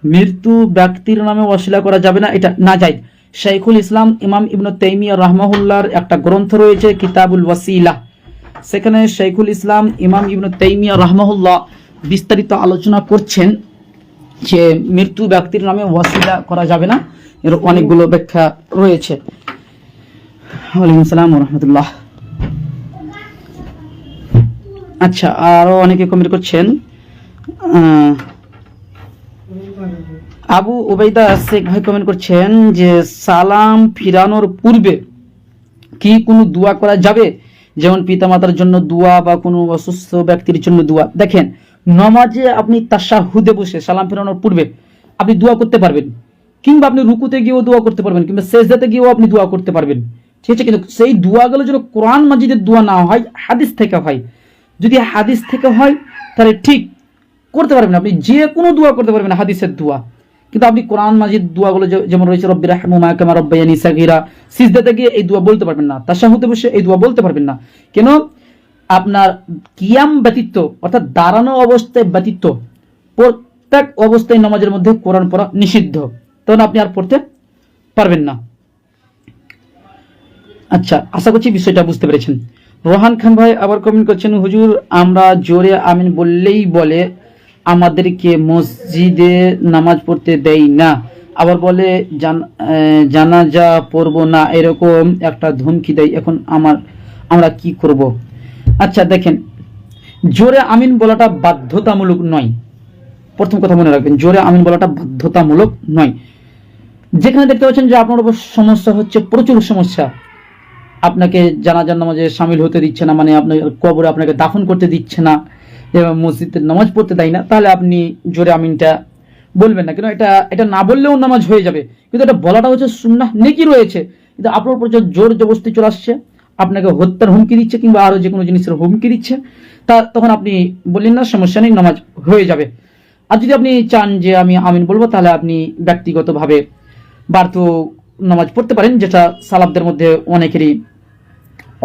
মৃত্যু ব্যক্তির নামে ওয়াসিলা করা যাবে না, এটা নাজায়েজ। শাইখুল ইসলাম ইমাম ইবনে তাইমিয়া রাহমাহুল্লাহর একটা গ্রন্থ রয়েছে কিতাবুল ওয়াসিলা, সেখানে শাইখুল ইসলাম ইমাম ইবনে তাইমিয়া রাহমাহুল্লাহ বিস্তারিত আলোচনা করছেন যে মৃত্যু ব্যক্তির নামে ওয়াসিলা করা যাবে না, এর অনেকগুলো ব্যাখ্যা রয়েছে। ওয়ালাইকুম আসসালাম ওয়া রাহমাতুল্লাহ। আচ্ছা, আরো অনেকে কমেন্ট করছেন। আবু ওবাইদা শেখ ভাই কমেন্ট করছেন যে সালাম ফিরানোর পূর্বে কি কোনো দোয়া করা যাবে, যেমন পিতামাতার জন্য দোয়া বা কোনো অসুস্থ ব্যক্তির জন্য দোয়া? দেখেন, নামাজে আপনি তাশাহুদে বসে সালাম ফিরানোর পূর্বে আপনি দোয়া করতে পারবেন, কিংবা আপনি রুকুতে গিয়েও দোয়া করতে পারবেন, কিংবা সেজদাতে গিয়েও আপনি দোয়া করতে পারবেন, ঠিক আছে? কিন্তু সেই দোয়াগুলো যেন কোরআন মাজিদের দোয়া না হয়, হাদিস থেকে হয়। যদি হাদিস থেকে হয় তাহলে ঠিক করতে পারবেন, আপনি যে কোনো দোয়া করতে পারবেন হাদিসের দোয়া, কিন্তু আপনি কোরআন মাজিদ দোয়াগুলো যেমন রয়েছে রব্বি রাহমুহুমা কামা রাব্বায়ানি সাগীরা, সিজদাতে গিয়ে এই দোয়া বলতে পারবেন না, তাশাহুদে বসে এই দোয়া বলতে পারবেন না। কেন? আপনার কিয়াম ব্যতীত, অর্থাৎ দাঁড়ানো অবস্থায় ব্যতীত প্রত্যেক অবস্থায় নামাজের মধ্যে কোরআন পড়া নিষিদ্ধ, তখন আপনি আর পড়তে পারবেন না। আচ্ছা, আশা করছি বিষয়টা বুঝতে পেরেছেন। রোহান খান ভাই আবার কমেন্ট করছেন, হুজুর আমরা জোরে আমিন বললেই বলে আমাদেরকে মসজিদে নামাজ পড়তে দেয় না, আবার বলে জানাজা পড়বো না, এরকম একটা ধমকি দেয়, এখন আমরা কি করব? আচ্ছা, দেখেন, জোরে আমিন বলাটা বাধ্যতামূলক নয়, প্রথম কথা মনে রাখবেন, জোরে আমিন বলাটা বাধ্যতামূলক নয়। যেখানে দেখতে পাচ্ছেন যে আপনার উপর সমস্যা হচ্ছে, প্রচুর সমস্যা, আপনাকে জানাজার নামাজে শামিল হতে দিচ্ছে না, আপনার কবরে আপনাকে দাফন করতে দিচ্ছে না, এবং মসজিদে নামাজ পড়তে দেয় না, তাহলে আপনি জোরে আমিনটা বলবেন না। কেন? এটা না বললেও নামাজ হয়ে যাবে, কিন্তু এটা বলাটা হচ্ছে সুন্নাহ, নেকি রয়েছে, কিন্তু আপনার উপর যে জোর জবরদস্তি চলে আসছে, আপনাকে হত্যার হুমকি দিচ্ছে কিংবা আরো যে কোনো জিনিসের হুমকি দিচ্ছে, তখন আপনি বললেন না সমস্যা নেই, নামাজ হয়ে যাবে। আর যদি আপনি চান যে আমি আমিন বলবো, তাহলে আপনি ব্যক্তিগতভাবে বাড়তো নামাজ পড়তে পারেন, যেটা সালাফদের মধ্যে অনেকেরই,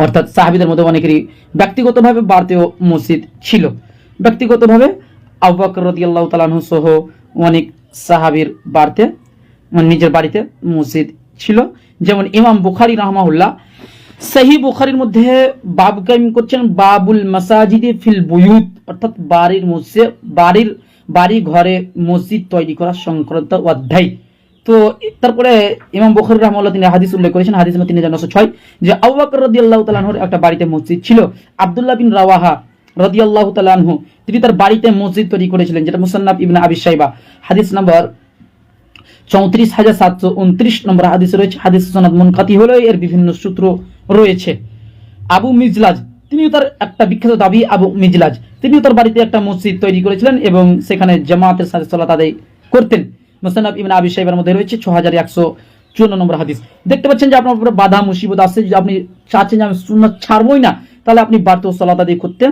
অর্থাৎ সাহাবীদের মধ্যে অনেকেরই ব্যক্তিগতভাবে বাড়তেও মসজিদ ছিল। ব্যক্তিগতভাবে আবু বকর রাদিয়াল্লাহু তাআলা আনহু সহ অনেক সাহাবীর বাড়তে, মানে নিজের বাড়িতে মসজিদ ছিল। যেমন ইমাম বুখারী রাহমাহুল্লাহ সহিহ বুখারীর মধ্যে বাব কায়েম করছেন, বাবুল মাসাজিদি ফিল বুয়ুত, অর্থাৎ বাড়ির মসজিদ, বাড়ি ঘরে মসজিদ তৈরি করা সংক্রান্ত অধ্যায়। তো তারপরে ইমাম বুখারী রাহমাহুল্লাহ তিনি হাদিস উল্লেখ করেছেন, হাদিস নম্বর 3906, যে আবু বকর রাদিয়াল্লাহু তাআলা আনহুর একটা বাড়িতে মসজিদ ছিল। আব্দুল্লাহ বিন রাওয়াহা রাদিয়াল্লাহু তাআলা আনহু তিনি তার বাড়িতে মসজিদ তৈরি করেছিলেন, যেটা মুসান্নাফ ইবনে আবি শাইবা হাদিস নম্বর 34729 নম্বর হাদিস রয়েছে। হাদিস সনদ মুনকাতি হলেও এর বিভিন্ন সূত্র রয়েছে। আবু মিজলাজ তিনিও তার একটা বিখ্যাত দাবি, আবু মিজলাজ তিনিও তার বাড়িতে একটা মসজিদ তৈরি করেছিলেন এবং সেখানে জামাতের সাথে সালাত আদায় করতেন। মুসান্নাফ ইবনে আবি শাইবার মধ্যে রয়েছে 6154 নম্বর হাদিস। দেখতে পাচ্ছেন যে আপনার উপরে বাধা মুসিবত আসছে, যদি আপনি চাচ্ছেন যে আমি সুন্নাত ছাড়বই না, তাহলে আপনি বাড়তে সালাত আদায় করতে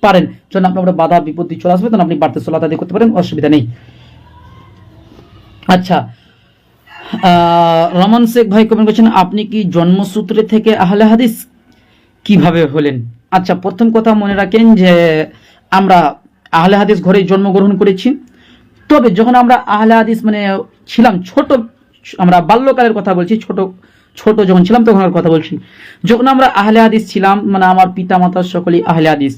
পারেন। যখন আপনার উপরে বাধা বিপত্তি চলে আসবে, তখন আপনি বাড়তে সালাত আদায় করতে পারেন, অসুবিধা নেই। আচ্ছা, রমন শেখ ভাই কমেন্ট করছেন, আপনি কি জন্মসূত্রে থেকে আহলে হাদিস কিভাবে হলেন? আচ্ছা, প্রথম কথা মনে রাখেন যে আমরা আহলে হাদিস ঘরে জন্মগ্রহণ করেছি। তবে যখন আমরা আহলে হাদিস মানে ছিলাম ছোট, আমরা বাল্যকালের কথা বলছি, ছোট যখন ছিলাম তখনের কথা বলছি, যখন আমরা আহলে হাদিস ছিলাম, মানে আমার পিতা মাতা সকলেই আহলে হাদিস,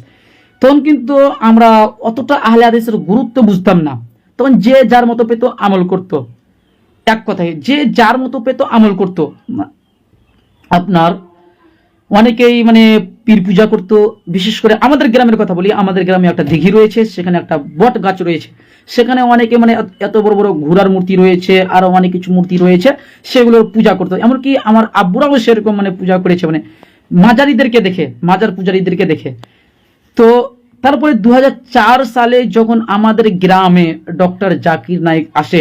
তখন কিন্তু আমরা অতটা আহলে হাদিসের গুরুত্ব বুঝতাম না। তখন যে যার মতো পেত আমল করত, এক কথায় যে যার মতো পেত আমল করত। আপনার অনেকেই মানে পীর পূজা করতো, বিশেষ করে আমাদের গ্রামের কথা বলি, আমাদের গ্রামে একটা দিঘি রয়েছে, সেখানে একটা বট গাছ রয়েছে, সেখানে অনেকে মানে এত বড় বড় ঘোড়ার মূর্তি রয়েছে, আরো অনেক কিছু মূর্তি রয়েছে, সেগুলোর পূজা করতো। এমনকি আমার আব্বুরাও সেরকম মানে পূজা করেছে, মানে মাজারিদেরকে দেখে, মাজার পূজারীদেরকে দেখে। তো তারপরে 2004 সালে যখন আমাদের গ্রামে ডক্টর জাকির নায়েক আসে,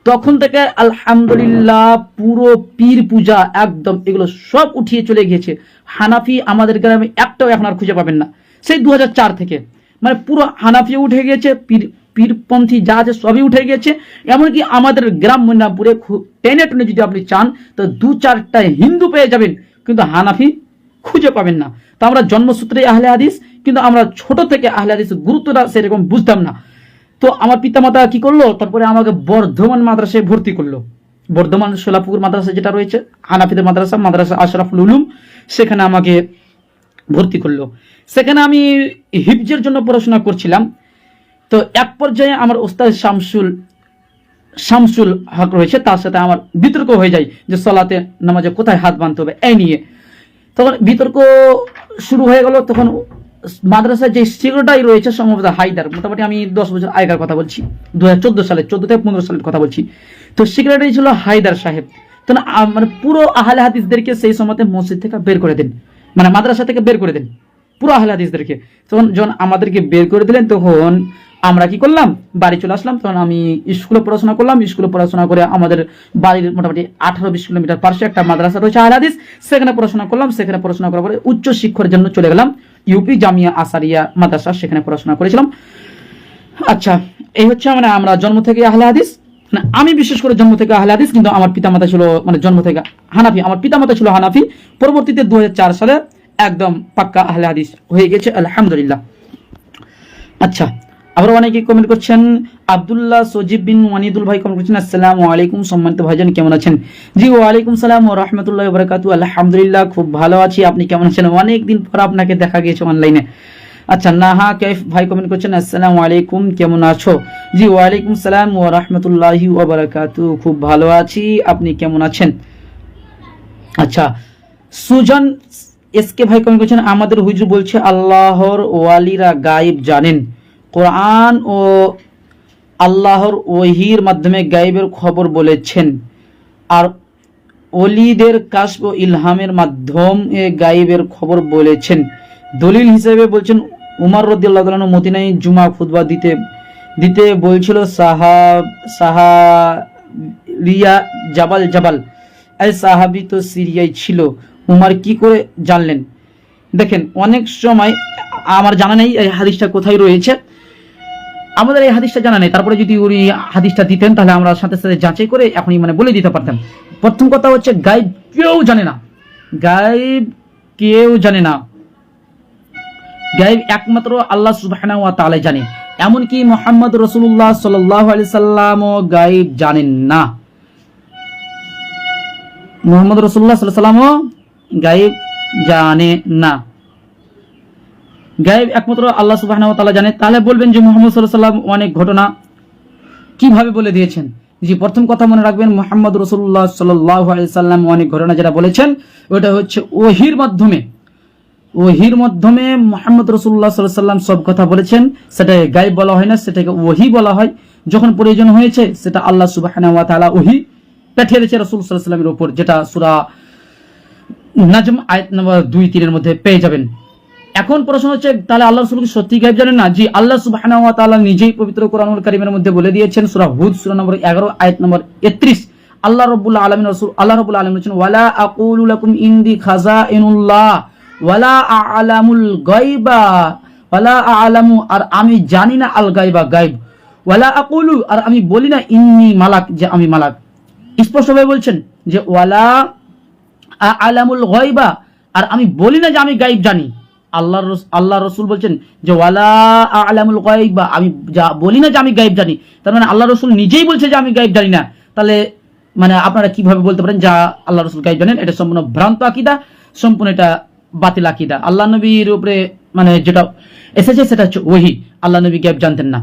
তখন থেকে আলহামদুলিল্লাহ পুরো পীর পূজা একদম এগুলো সব উঠিয়ে চলে গিয়েছে। হানাফি আমাদের গ্রামে একটাও এখন আর খুঁজে পাবেন না, সেই 2004 থেকে মানে পুরো হানাফি উঠে গিয়েছে, পীরপন্থী যা আছে সবই উঠে গিয়েছে। এমনকি আমাদের গ্রাম মন্নাপুরে টেনে টেনে যদি আপনি চান তো 2-4টা হিন্দু পেয়ে যাবেন, কিন্তু হানাফি খুঁজে পাবেন না। তো আমরা জন্মসূত্রে আহলে হাদিস, কিন্তু আমরা ছোট থেকে আহলে হাদিসের গুরুত্বটা সেরকম বুঝতাম না। তো আমার পিতামাতা কি করলো, তারপরে আমাকে বর্ধমান মাদ্রাসায় ভর্তি করলো। বর্ধমান সোলাপুর মাদ্রাসা যেটা রয়েছে হানাফিদের মাদ্রাসা আশরাফুল উলুম, সেখানে আমাকে ভর্তি করলো। সেখানে আমি হিফজের জন্য পড়াশোনা করছিলাম। তো এক পর্যায়ে আমার ওস্তাদ শামসুল হক রয়েছে, তার সাথে আমার বিতর্ক হয়ে যায় যে সালাতে নামাজে কোথায় হাত বাঁধতে হবে এই নিয়ে। তখন বিতর্ক শুরু হয়ে গেল। তখন মাদ্রাসায় যে সেক্রেটারি রয়েছে সম্ভবত হায়দার, মোটামুটি আমি 10 বছর আগের কথা বলছি, 2014 সালে, 14 থেকে 15 সালের কথা বলছি। তো সেক্রেটারি ছিল হায়দার সাহেব। তখন মানে পুরো আহলে হাদিসদেরকে সেই সময়তে মসজিদ থেকে বের করে দেন, মানে মাদ্রাসা থেকে বের করে দেন পুরো আহলে হাদিসদেরকে। তখন যখন আমাদেরকে বের করে দিলেন, তখন আমরা কি করলাম, বাড়ি চলে আসলাম। তখন আমি স্কুলে পড়াশোনা করলাম। স্কুলে পড়াশোনা করে আমাদের বাড়ির মোটামুটি 18-20 কিলোমিটার পাশে একটা মাদ্রাসা রয়েছে আহলে হাদিস, সেখানে পড়াশোনা করলাম। সেখানে পড়াশোনা করার পরে উচ্চ শিক্ষার জন্য চলে গেলাম ইউপি জামিয়া আসারিয়া মাদ্রাসা, সেখানে পড়াশোনা করেছিলাম। আচ্ছা, এই হচ্ছে মানে আমরা জন্ম থেকে আহলে হাদিস, মানে আমি বিশেষ করে জন্ম থেকে আহলে হাদিস, কিন্তু আমার পিতামাতা ছিল মানে জন্ম থেকে হানাফি। আমার পিতামাতা ছিল হানাফি, পরবর্তীতে 2004 সালে একদম পাক্কা আহলে হাদিস হয়ে গেছে আলহামদুলিল্লাহ। আচ্ছা, আবার অনেকে কমেন্ট করছেন, আব্দুল্লাহ সজিব বিন ওয়ানিদুল ভাই কমেন্ট করছেন, আসসালামু আলাইকুম সম্মানিত ভাইজান, কেমন আছেন? জি ওয়ালাইকুম সালাম ওয়া রাহমাতুল্লাহি ওয়া বারাকাতুহু, আলহামদুলিল্লাহ খুব ভালো আছি, আপনি কেমন আছেন? অনেকদিন পর আপনাকে দেখা গিয়েছে অনলাইনে। আচ্ছা, নাহা কাইফ ভাই কমেন্ট করছেন, আসসালামু আলাইকুম, কেমন আছো? জি ওয়ালাইকুম সালাম ওয়া রাহমাতুল্লাহি ওয়া বারাকাতুহু, খুব ভালো আছি, আপনি কেমন আছেন? আচ্ছা, সুজন এসকে ভাই কমেন্ট করছেন, আমাদের হুজুর বলছে আল্লাহর ওয়ালিরা গায়েব জানেন, কোরআন ও আল্লাহর ওহির মাধ্যমে গায়েবের খবর বলেছেন, আর ওলিদের কাশফ ও ইলহামের মাধ্যমে গায়েবের খবর বলেছেন। দলিল হিসেবে বলছেন উমর রাদিয়াল্লাহু তাআলা মদিনায় জুমা খুতবা দিতে বলছিল সাহাবিয়া জাবাল এই সাহাবী তো সিরিয়ায় ছিল, উমর কি করে জানলেন? দেখেন অনেক সময় আমার জানা নেই এই হাদিসটা কোথায় রয়েছে, আমাদের এই হাদিসটা জানা নেই, তারপরে যদি উনি হাদিসটা দিতেন তাহলে আমরা সাথে সাথে যাচাই করে এখনই মানে বলে দিতে পারতাম। প্রথম কথা হচ্ছে গায়েব কেউ জানে না, গায়েব কেউ জানে না, গায়েব একমাত্র আল্লাহ সুবহানাহু ওয়া তাআলা জানে। এমনকি মুহাম্মদ রাসূলুল্লাহ সাল্লাল্লাহু আলাইহি সাল্লামও গায়েব জানেন না, মুহাম্মদ রাসূলুল্লাহ সাল্লাল্লাহু আলাইহি সাল্লামও গায়েব জানে না, গায়েব একমাত্র আল্লাহ সুবহানাহু ওয়া তাআলা জানে। তাহলে বলবেন যে মুহাম্মদ সাল্লাল্লাহু আলাইহি সাল্লাম অনেক ঘটনা কিভাবে বলে দিয়েছেন? জি, প্রথম কথা মনে রাখবেন মুহাম্মদ রাসূলুল্লাহ সাল্লাল্লাহু আলাইহি সাল্লাম অনেক ঘটনা যেটা বলেছেন ওটা হচ্ছে ওহীর মাধ্যমে, ওহীর মাধ্যমে মুহাম্মদ রাসূলুল্লাহ সাল্লাল্লাহু আলাইহি সাল্লাম সব কথা বলেছেন, সেটা গায়েব বলা হয় না, সেটাকে ওহী বলা হয়। যখন প্রয়োজন হয়েছে সেটা আল্লাহ সুবহানাহু ওয়া তাআলা ওহী পাঠিয়ে দিয়েছে রাসূল সাল্লাল্লাহু আলাইহি সাল্লামের উপর, যেটা সূরা নাজম আয়াত নম্বর 2-3 এর মধ্যে পেয়ে যাবেন। এখন প্রশ্ন হচ্ছে তাহলে আল্লাহ রাসূল কি সত্যি গায়েব জানেন না? জি, আল্লাহ সুবহানাহু ওয়া তাআলা নিজেই পবিত্র কোরআনুল কারীমের মধ্যে বলে দিয়েছেন, সূরা হুদ সূরা নম্বর 11 আয়াত নম্বর 31, আল্লাহ রাব্বুল আলামিন আল্লাহ রাব্বুল আলামিন বলেছেন ওয়ালা আকুলু লাকুম ইনদি খাযাইনুল্লাহ ওয়ালা আ'লামুল গায়বা ওয়ালা আ'লামু, আর আমি জানি না আল গায়বা গায়ব, ওয়ালা আকুলু, আর আমি বলি না ইন্নী মালাক, যে আমি মালাক। স্পষ্টভাবে বলছেন যে ওয়ালা আ'লামুল গায়বা, আর আমি বলি না যে আমি গায়ব জানি। আল্লাহ রাসূল বলছেন যে ওয়ালা আ'লামুল গায়বা, আমি বলি না যে আমি গায়ব জানি, তার মানে আল্লাহ রাসূল নিজেই বলছে যে আমি গায়ব জানি না। তাহলে মানে আপনারা কিভাবে বলতে পারেন যা আল্লাহ রাসূল গায়ব জানেন? এটা সম্পূর্ণ ভ্রান্ত আকীদা, সম্পূর্ণ এটা বাতিল আকীদা। আল্লাহ নবীর উপরে মানে যেটা এসেছে সেটা হচ্ছে ওহী, আল্লাহ নবী গায়ব জানতেন না।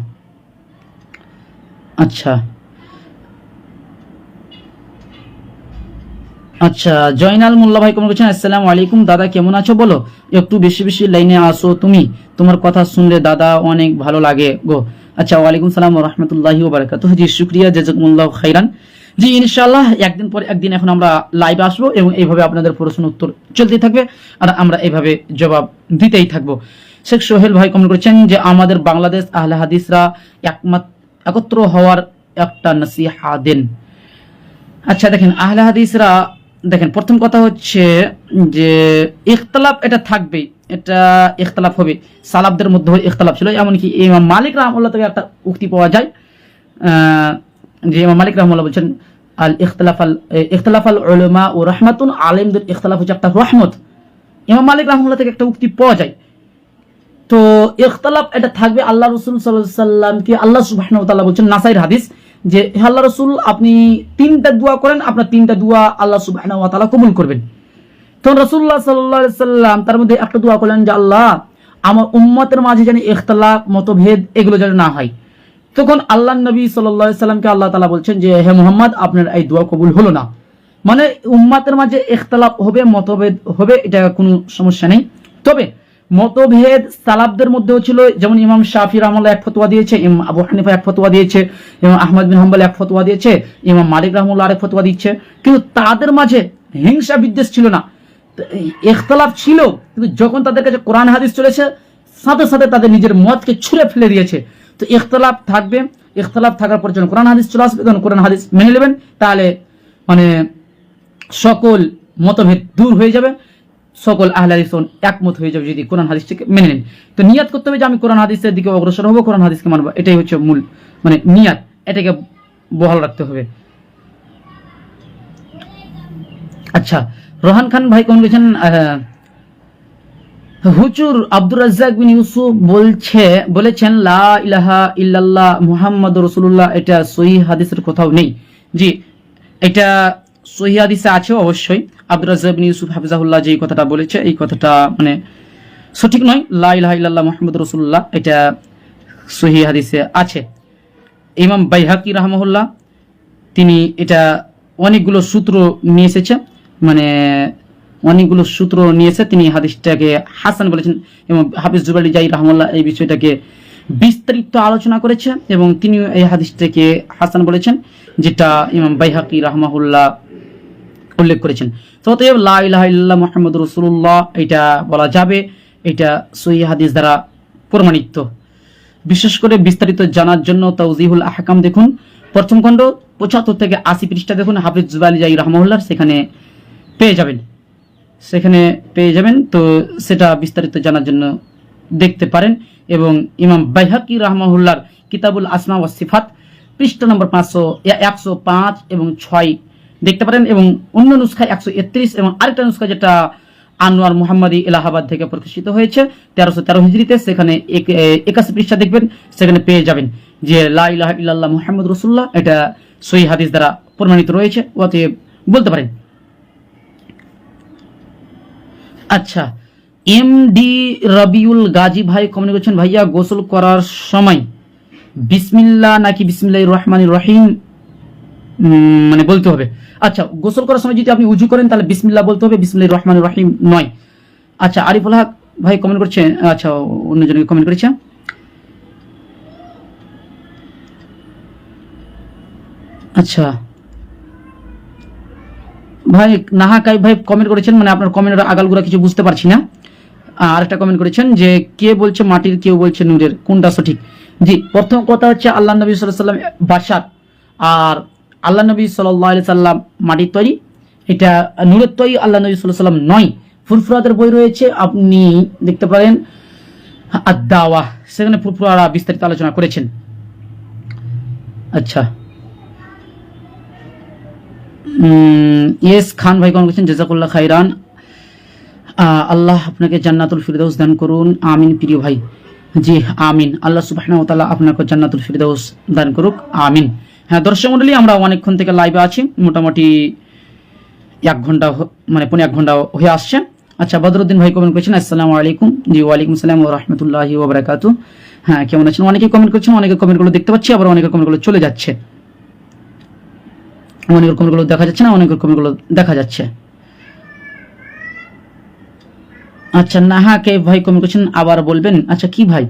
আচ্ছা আচ্ছা, জয়নাল মোল্লা ভাই কমেন্ট করছেন আসসালামু আলাইকুম দাদা, কেমন আছো বলো, একটু বেশি বেশি লাইনে আসো তুমি, তোমার কথা শুনলে দাদা অনেক ভালো লাগে গো। আচ্ছা, ওয়ালাইকুম সালাম ওয়া রাহমাতুল্লাহি ওয়া বারাকাতুহু। জি, শুকরিয়া, জাযাকুমুল্লাহু খাইরান। জি, ইনশাআল্লাহ একদিন পর একদিন এখন আমরা লাইভে আসবো এবং এইভাবে আপনাদের প্রশ্ন উত্তর চলতেই থাকবে আর আমরা এইভাবে জবাব দিতেই থাকবো। শেখ সোহেল ভাই কমেন্ট করেছেন যে আমাদের বাংলাদেশ আহলে হাদিসরা একত্র হওয়ার একটা নসিহা দেন। আচ্ছা দেখেন, আহলে হাদিসরা দেখেন প্রথম কথা হচ্ছে যে ইখতিলাফ এটা থাকবেই, এটা ইখতিলাফ হবে, সালাফদের মধ্যে ইখতিলাফ ছিল। এমনকি ইমাম মালিক রাহমাহুল্লাহ থেকে একটা উক্তি পাওয়া যায় যে ইমাম মালিক রাহমাহুল্লাহ বলছেন আল ইখতিলাফাল উলামা ও রাহমাতুন, আলেমদের ইখতিলাফ হচ্ছে একটা রহমত। ইমাম মালিক রাহমাহুল্লাহ থেকে একটা উক্তি পাওয়া যায়। তো ইখতিলাফ এটা থাকবে। আল্লাহ রাসূল সাল্লাল্লাহু আলাইহি সাল্লামকে আল্লাহ সুবহানাহু ওয়া তাআলা বলছেন নাসাইর হাদিস যে হে আল্লাহ রাসূল আপনি 3টা দোয়া করেন, আপনার 3টা দোয়া আল্লাহ সুবহানাহু ওয়া তাআলা কবুল করবেন। তখন রাসূলুল্লাহ সাল্লাল্লাহু আলাইহি সাল্লাম তার মধ্যে একটা দোয়া করলেন যে আল্লাহ আমার উম্মতের মাঝে যেন ইখতিলাফ মতভেদ এগুলো যেন না হয়। তখন আল্লাহ নবী সাল্লাল্লাহু আলাইহি সাল্লামকে আল্লাহ তাআলা বলছেন যে হে মুহাম্মদ আপনার এই দোয়া কবুল হলো না, মানে উম্মতের মাঝে ইখতিলাফ হবে, মতভেদ হবে, এটা কোনো সমস্যা নেই। তবে মতভেদ সালাফদের মধ্যেও ছিল, যেমন ইমাম শাফি রাহমাহুল্লাহ এক ফতোয়া দিয়েছে, ইমাম আবু হানিফা এক ফতোয়া দিয়েছে, ইমাম আহমদ বিন হাম্বল এক ফতোয়া দিয়েছে, ইমাম মালিক রাহমাহুল্লাহ আরেক ফতোয়া দিচ্ছে, কিন্তু তাদের মাঝে হিংসা বিদ্বেষ ছিল না, ইখতিলাফ ছিল, কিন্তু যখন তাদের কাছে কোরআন হাদিস চলেছে সাথে সাথে তাদের নিজের মতকে ছুঁড়ে ফেলে দিয়েছে। তো ইখতিলাফ থাকবে, ইখতিলাফ থাকার পর যখন কোরআন হাদিস চলে আসবে তখন কোরআন হাদিস মেনে নেবেন, তাহলে মানে সকল মতভেদ দূর হয়ে যাবে, সকল আহলে হাদিস একমত হয়ে যাবে যদি কোরআন হাদিসকে মেনে নেন। তো নিয়াত করতে হবে যে আমি কোরআন হাদিসের দিকে অগ্রসর হব, কোরআন হাদিসকে মানব, এটাই হচ্ছে মূল মানে নিয়াত, এটাকে বহাল রাখতে হবে। আচ্ছা, রোহান খান ভাই কোন বলেছেন হুজুর আব্দুর রাজ্জাক বিন ইউসুফ বলেছেন লা ইলাহা ইল্লাল্লাহ মুহাম্মাদুর রাসূলুল্লাহ, এটা সহিহ হাদিসের কোথাও নেই। জি, এটা সহিহ হাদিসে আছে অবশ্যই। আব্দুর রাজ্জাক বিন ইউসুফ হাফিজাহুল্লাহ যে কথাটা বলেছে এই কথাটা মানে সঠিক নয়। লা ইলাহা ইল্লাল্লাহ মুহাম্মাদুর রাসূলুল্লাহ এটা সহিহ হাদিসে আছে। ইমাম বাইহাকি রাহমাহুল্লাহ তিনি এটা অনেকগুলো সূত্র নিয়ে এসেছে, মানে অনেকগুলো সূত্র নিয়েছে, তিনি হাদিসটাকে হাসান বলেছেন এবং হাফিজ জুবাইর জাই রাহমাহুল্লাহ এই বিষয়টাকে বিস্তারিত আলোচনা করেছে এবং তিনি এই হাদিসটাকে হাসান বলেছেন, যেটা ইমাম বাইহাকি রাহমাহুল্লাহ উল্লেখ করেছেন। তো অতএব লা ইলাহা ইল্লাল্লাহ মুহাম্মাদুর রাসূলুল্লাহ এটা বলা যাবে, এটা সহিহ হাদিস দ্বারা প্রমাণিত। বিশেষ করে বিস্তারিত জানার জন্য তাওজিহুল আহকাম দেখুন, প্রথম খণ্ড 75 থেকে 80 পৃষ্ঠা দেখুন, হাফিজ জুবাইর জাই রাহমাহুল্লাহ সেখানে পেয়ে যাবেন। সেখানে পেয়ে যাবেন। তো সেটা বিস্তারিত জানার জন্য দেখতে পারেন। এবং ইমাম বাইহাকি রাহমাহুল্লাহর কিতাবুল আসমা ওয়া সিফাত পৃষ্ঠা নম্বর 105 এবং 6 দেখতে পারেন। এবং অন্য নুসখায় 131 এবং আরেকটা নুসখা যেটা আনোয়ার মুহাম্মদী এলাহাবাদ থেকে প্রকাশিত হয়েছে 1313 হিজরিতে, সেখানে 81 পৃষ্ঠা দেখবেন, সেখানে পেয়ে যাবেন যে লা ইলাহা ইল্লাল্লাহ মুহাম্মদ রাসূলুল্লাহ, এটা সহিহ হাদিস দ্বারা প্রমাণিত রয়েছে, অতএব বলতে পারেন। আচ্ছা, এমডি রবিউল গাজী ভাই কমেন্ট করছেন, ভাইয়া গোসল করার সময় বিসমিল্লাহ নাকি বিসমিল্লাহির রহমানির রহিম মানে বলতে হবে? আচ্ছা, গোসল করার সময় যদি আপনি উজু করেন তাহলে বিসমিল্লাহ বলতে হবে, বিসমিল্লাহির রহমানির রহিম নয়। আচ্ছা, আরিফুল হক ভাই কমেন্ট করছে, আচ্ছা অন্যজনকে কমেন্ট করেছে। আচ্ছা ভাই নাহাকাই ভাই কমেন্ট করেছেন, মানে আপনার কমেন্টের আগালগুলা কিছু বুঝতে পারছি না। আর একটা কমেন্ট করেছেন যে কে বলছে মাটির, কেউ বলছে নূরের, কোনটা সঠিক? জি, প্রথম কথা হচ্ছে আল্লাহ নবী সাল্লাল্লাহু আলাইহি সাল্লাম বাশার, আর আল্লাহ নবী সাল্লাল্লাহু আলাইহি সাল্লাম মাটির তৈরি, এটা নূরের তৈরি, আল্লাহ নবী সাল্লাল্লাহু আলাইহি সাল্লাম নয়। ফুরফুরাতের বই রয়েছে, আপনি দেখতে পারেন আদ-দাওয়া, সেখানে ফুরফুরা বিস্তারিত আলোচনা করেছেন। আচ্ছা, ইয়েস খান ভাই কমেন্ট করেছেন, জাযাকুল্লাহ খাইরান, আল্লাহ আপনাকে জান্নাতুল ফিরদাউস দান করুন, আমিন প্রিয় ভাই। জি আমিন, আল্লাহ সুবহানাহু ওয়া তাআলা আপনাকে জান্নাতুল ফিরদাউস দান করুক, আমিন। হ্যাঁ দর্শক মণ্ডলী, আমরা অনেকক্ষণ থেকে লাইভে আছি, মোটামুটি 1 ঘন্টা, মানে 1.5 ঘন্টা হয়ে আসছে। আচ্ছা, বদরুদ্দিন ভাই কমেন্ট করেছেন, আসসালামু আলাইকুম। জি ওয়ালাইকুম আসসালাম ওয়া রাহমাতুল্লাহি ওয়া বারাকাতুহু। হ্যাঁ, কেমন আছেন? অনেকেই কমেন্ট করছেন, অনেকের কমেন্টগুলো দেখতে পাচ্ছি, আবার অনেকের কমেন্টগুলো চলে যাচ্ছে, অনেকের কমেন্টগুলো দেখা যাচ্ছে না, অনেকের কমেন্টগুলো দেখা যাচ্ছে। আচ্ছা, নাহাকে ভাই কমেন্ট করছেন, আবার বলবেন? আচ্ছা কি ভাই,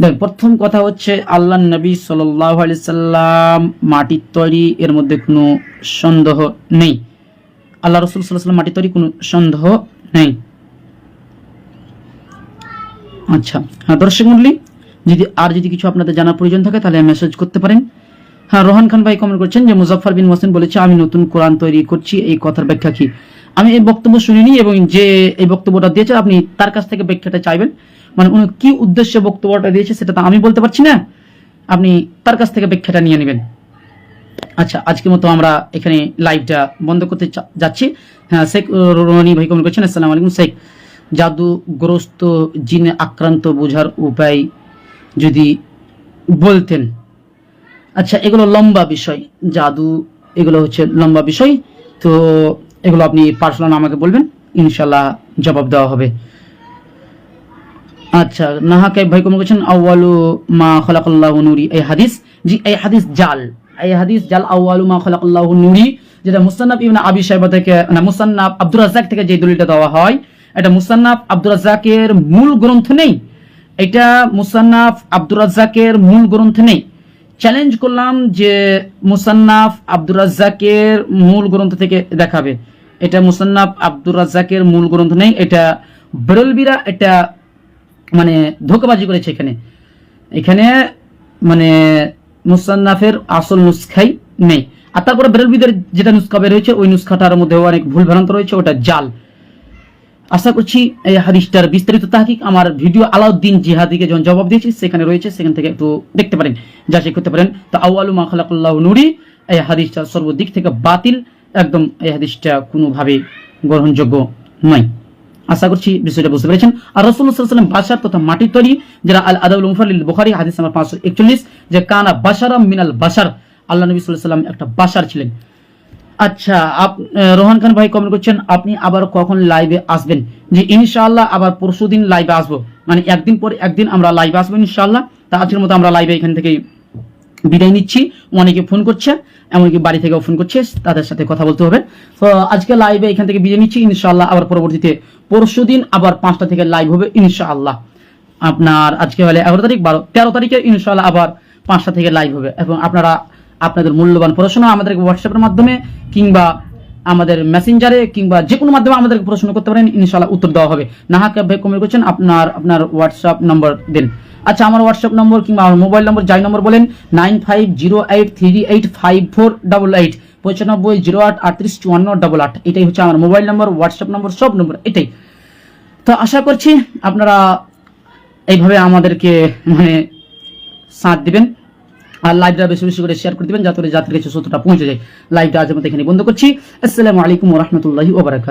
দেখ প্রথম কথা হচ্ছে আল্লাহ নবী সাল্লাল্লাহু আলাইহি সাল্লাম মাটির তৈরি, এর মধ্যে কোনো সন্দেহ নেই। আল্লাহ রাসূল সাল্লাল্লাহু আলাইহি সাল্লাম মাটির তৈরি, কোনো সন্দেহ নেই। আচ্ছা হ্যাঁ দর্শক মণ্ডলী, যদি কিছু আপনাদের জানার প্রয়োজন থাকে তাহলে মেসেজ করতে পারেন। হ্যাঁ, রোহান খান ভাই কমেন্ট করছেন যে মুজাফফর বিন মোহসিন বলেছে আমি নতুন কোরআন তৈরি করছি, এই কথার ব্যাখ্যা কি? আমি এই বক্তব্য শুনিনি, এবং যে এই বক্তব্যটা দিয়েছে আপনি তার কাছ থেকে ব্যাখ্যাটা চাইবেন, মানে উনি কি উদ্দেশ্যে বক্তব্যটা দিয়েছে সেটা তো আমি বলতে পারছি না, আপনি তার কাছ থেকে ব্যাখ্যাটা নিয়ে নেবেন। আচ্ছা, আজকের মতো আমরা এখানে লাইভটা বন্ধ করতে যাচ্ছি। হ্যাঁ, শেখ রনি ভাই কমেন্ট করছেন, আসসালামু আলাইকুম। শেখ, জাদুগ্রস্ত জিনে আক্রান্ত বোঝার উপায় যদি বলতেন। আচ্ছা, এগুলো লম্বা বিষয়, জাদু এগুলো হচ্ছে লম্বা বিষয়, তো এগুলো আপনি পার্সোনাল আমাকে বলবেন, ইনশাল্লাহ জবাব দেওয়া হবে। আচ্ছা, নাহাকে ভাই কমেন্ট করছেন, আউয়ালু মা খালাকাল্লাহু নূরি, এই হাদিস, জি এই হাদিস জাল, আউয়ালু মা খালাকাল্লাহু নূরি, যেটা মুসান্নাফ ইবনে আবি শাইবা থেকে, না মুসান্নাফ আব্দুর রাজ্জাক থেকে যে দলিলটা দেওয়া হয়, এটা মুসান্নাফ আব্দুর রাজ্জাকের মূল গ্রন্থ নেই, এটা মুসান্নাফ আব্দুর রাজ্জাকের মূল গ্রন্থ নেই। চ্যালেঞ্জ করলাম যে মুসান্নাফ আব্দুর রাজ্জাকের মূল গ্রন্থ থেকে দেখাবে, এটা মুসান্নাফ আব্দুর রাজ্জাকের মূল গ্রন্থ নেই, এটা বেরলবিরা এটা মানে ধোঁকাবাজি করেছে এখানে মানে মুসান্নাফের আসল নুসখাই নেই। আর তারপরে বেরলবিদের যেটা নুসখা বের হয়েছে ওই নুসখাটার মধ্যে অনেক ভুল ভ্রান্ত রয়েছে, ওটা জাল। আশা করছি এই হাদিসটার বিস্তারিত তাহকিক আমার ভিডিও আলাউদ্দিন জিহাদিকে যখন জবাব দিয়েছি সেখানে রয়েছে, সেখান থেকে একটু দেখতে পারেন, যাচাই করতে পারেন। তো আউয়ালু মা খালাকাল্লাহু নূরি, এই হাদিসটা সর্বদিক থেকে বাতিল, একদম এই হাদিসটা কোনোভাবে গ্রহণযোগ্য নয়। আশা করছি বিষয়টা বুঝতে পেরেছেন। আর রাসূলুল্লাহ সাল্লাল্লাহু আলাইহি ওয়াসাল্লাম বাশার তথা মাটির তৈরি, যেটা আল আদাবুল মুফরাদ লিল বুখারী হাদিস নাম্বার 541, যে কানা বাশারাম মিনাল বাশার, আল্লাহ নবী সাল্লাল্লাহু আলাইহি ওয়াসাল্লাম একটা বাশার ছিলেন। আচ্ছা, রোহান খান ভাই কমেন্ট করছেন, আপনি আবার কখন লাইভে আসবেন? যে ইনশাআল্লাহ আবার পরশুদিন লাইভে আসবো, মানে একদিন পর একদিন আমরা লাইভে আসবো ইনশাআল্লাহ। তা আজকের মতো আমরা লাইভে এখান থেকেই বিদায় নিচ্ছি। অনেকে ফোন করছে, এমনকি বাড়ি থেকেও ফোন করছে, তাদের সাথে কথা বলতে হবে। তো আজকে লাইভে এখান থেকে বিদায় নিচ্ছি ইনশাআল্লাহ। আবার পরবর্তীতে পরশুদিন আবার 5টা থেকে লাইভ হবে ইনশাআল্লাহ। আপনার আজকে হলে 11 তারিখ, 13 তারিখে ইনশাআল্লাহ আবার 5টা থেকে লাইভ হবে, এবং আপনারা আপনাদের মূল্যবান প্রশ্ন আমাদেরকে হোয়াটসঅ্যাপের মাধ্যমে কিংবা আমাদের মেসেঞ্জারে কিংবা যে কোনো মাধ্যমে আমাদেরকে প্রশ্ন করতে পারেন, ইনশাআল্লাহ উত্তর দেওয়া হবে। নাহাকে ভাই কমেন্ট করছেন, আপনার হোয়াটসঅ্যাপ নম্বর দেন। আচ্ছা, আমার হোয়াটসঅ্যাপ নম্বর কিংবা আমার মোবাইল নম্বর, যাই নম্বর বলেন 9508385488, 9508385488, এটাই হচ্ছে আমার মোবাইল নাম্বার, হোয়াটসঅ্যাপ নাম্বার, সব নম্বর এটাই। তো আশা করছি আপনারা এইভাবে আমাদেরকে মানে সাথ দিবেন, আর লাইভটা বেশি বেশি করে শেয়ার করে দিবেন যাতে করে জাতির কাছে সত্যটা পৌঁছে যায়। লাইভটা আজ মতো এখানে বন্ধ করছি। আসসালামু আলাইকুম ওয়া রাহমাতুল্লাহি ওয়া বারাকাতুহু।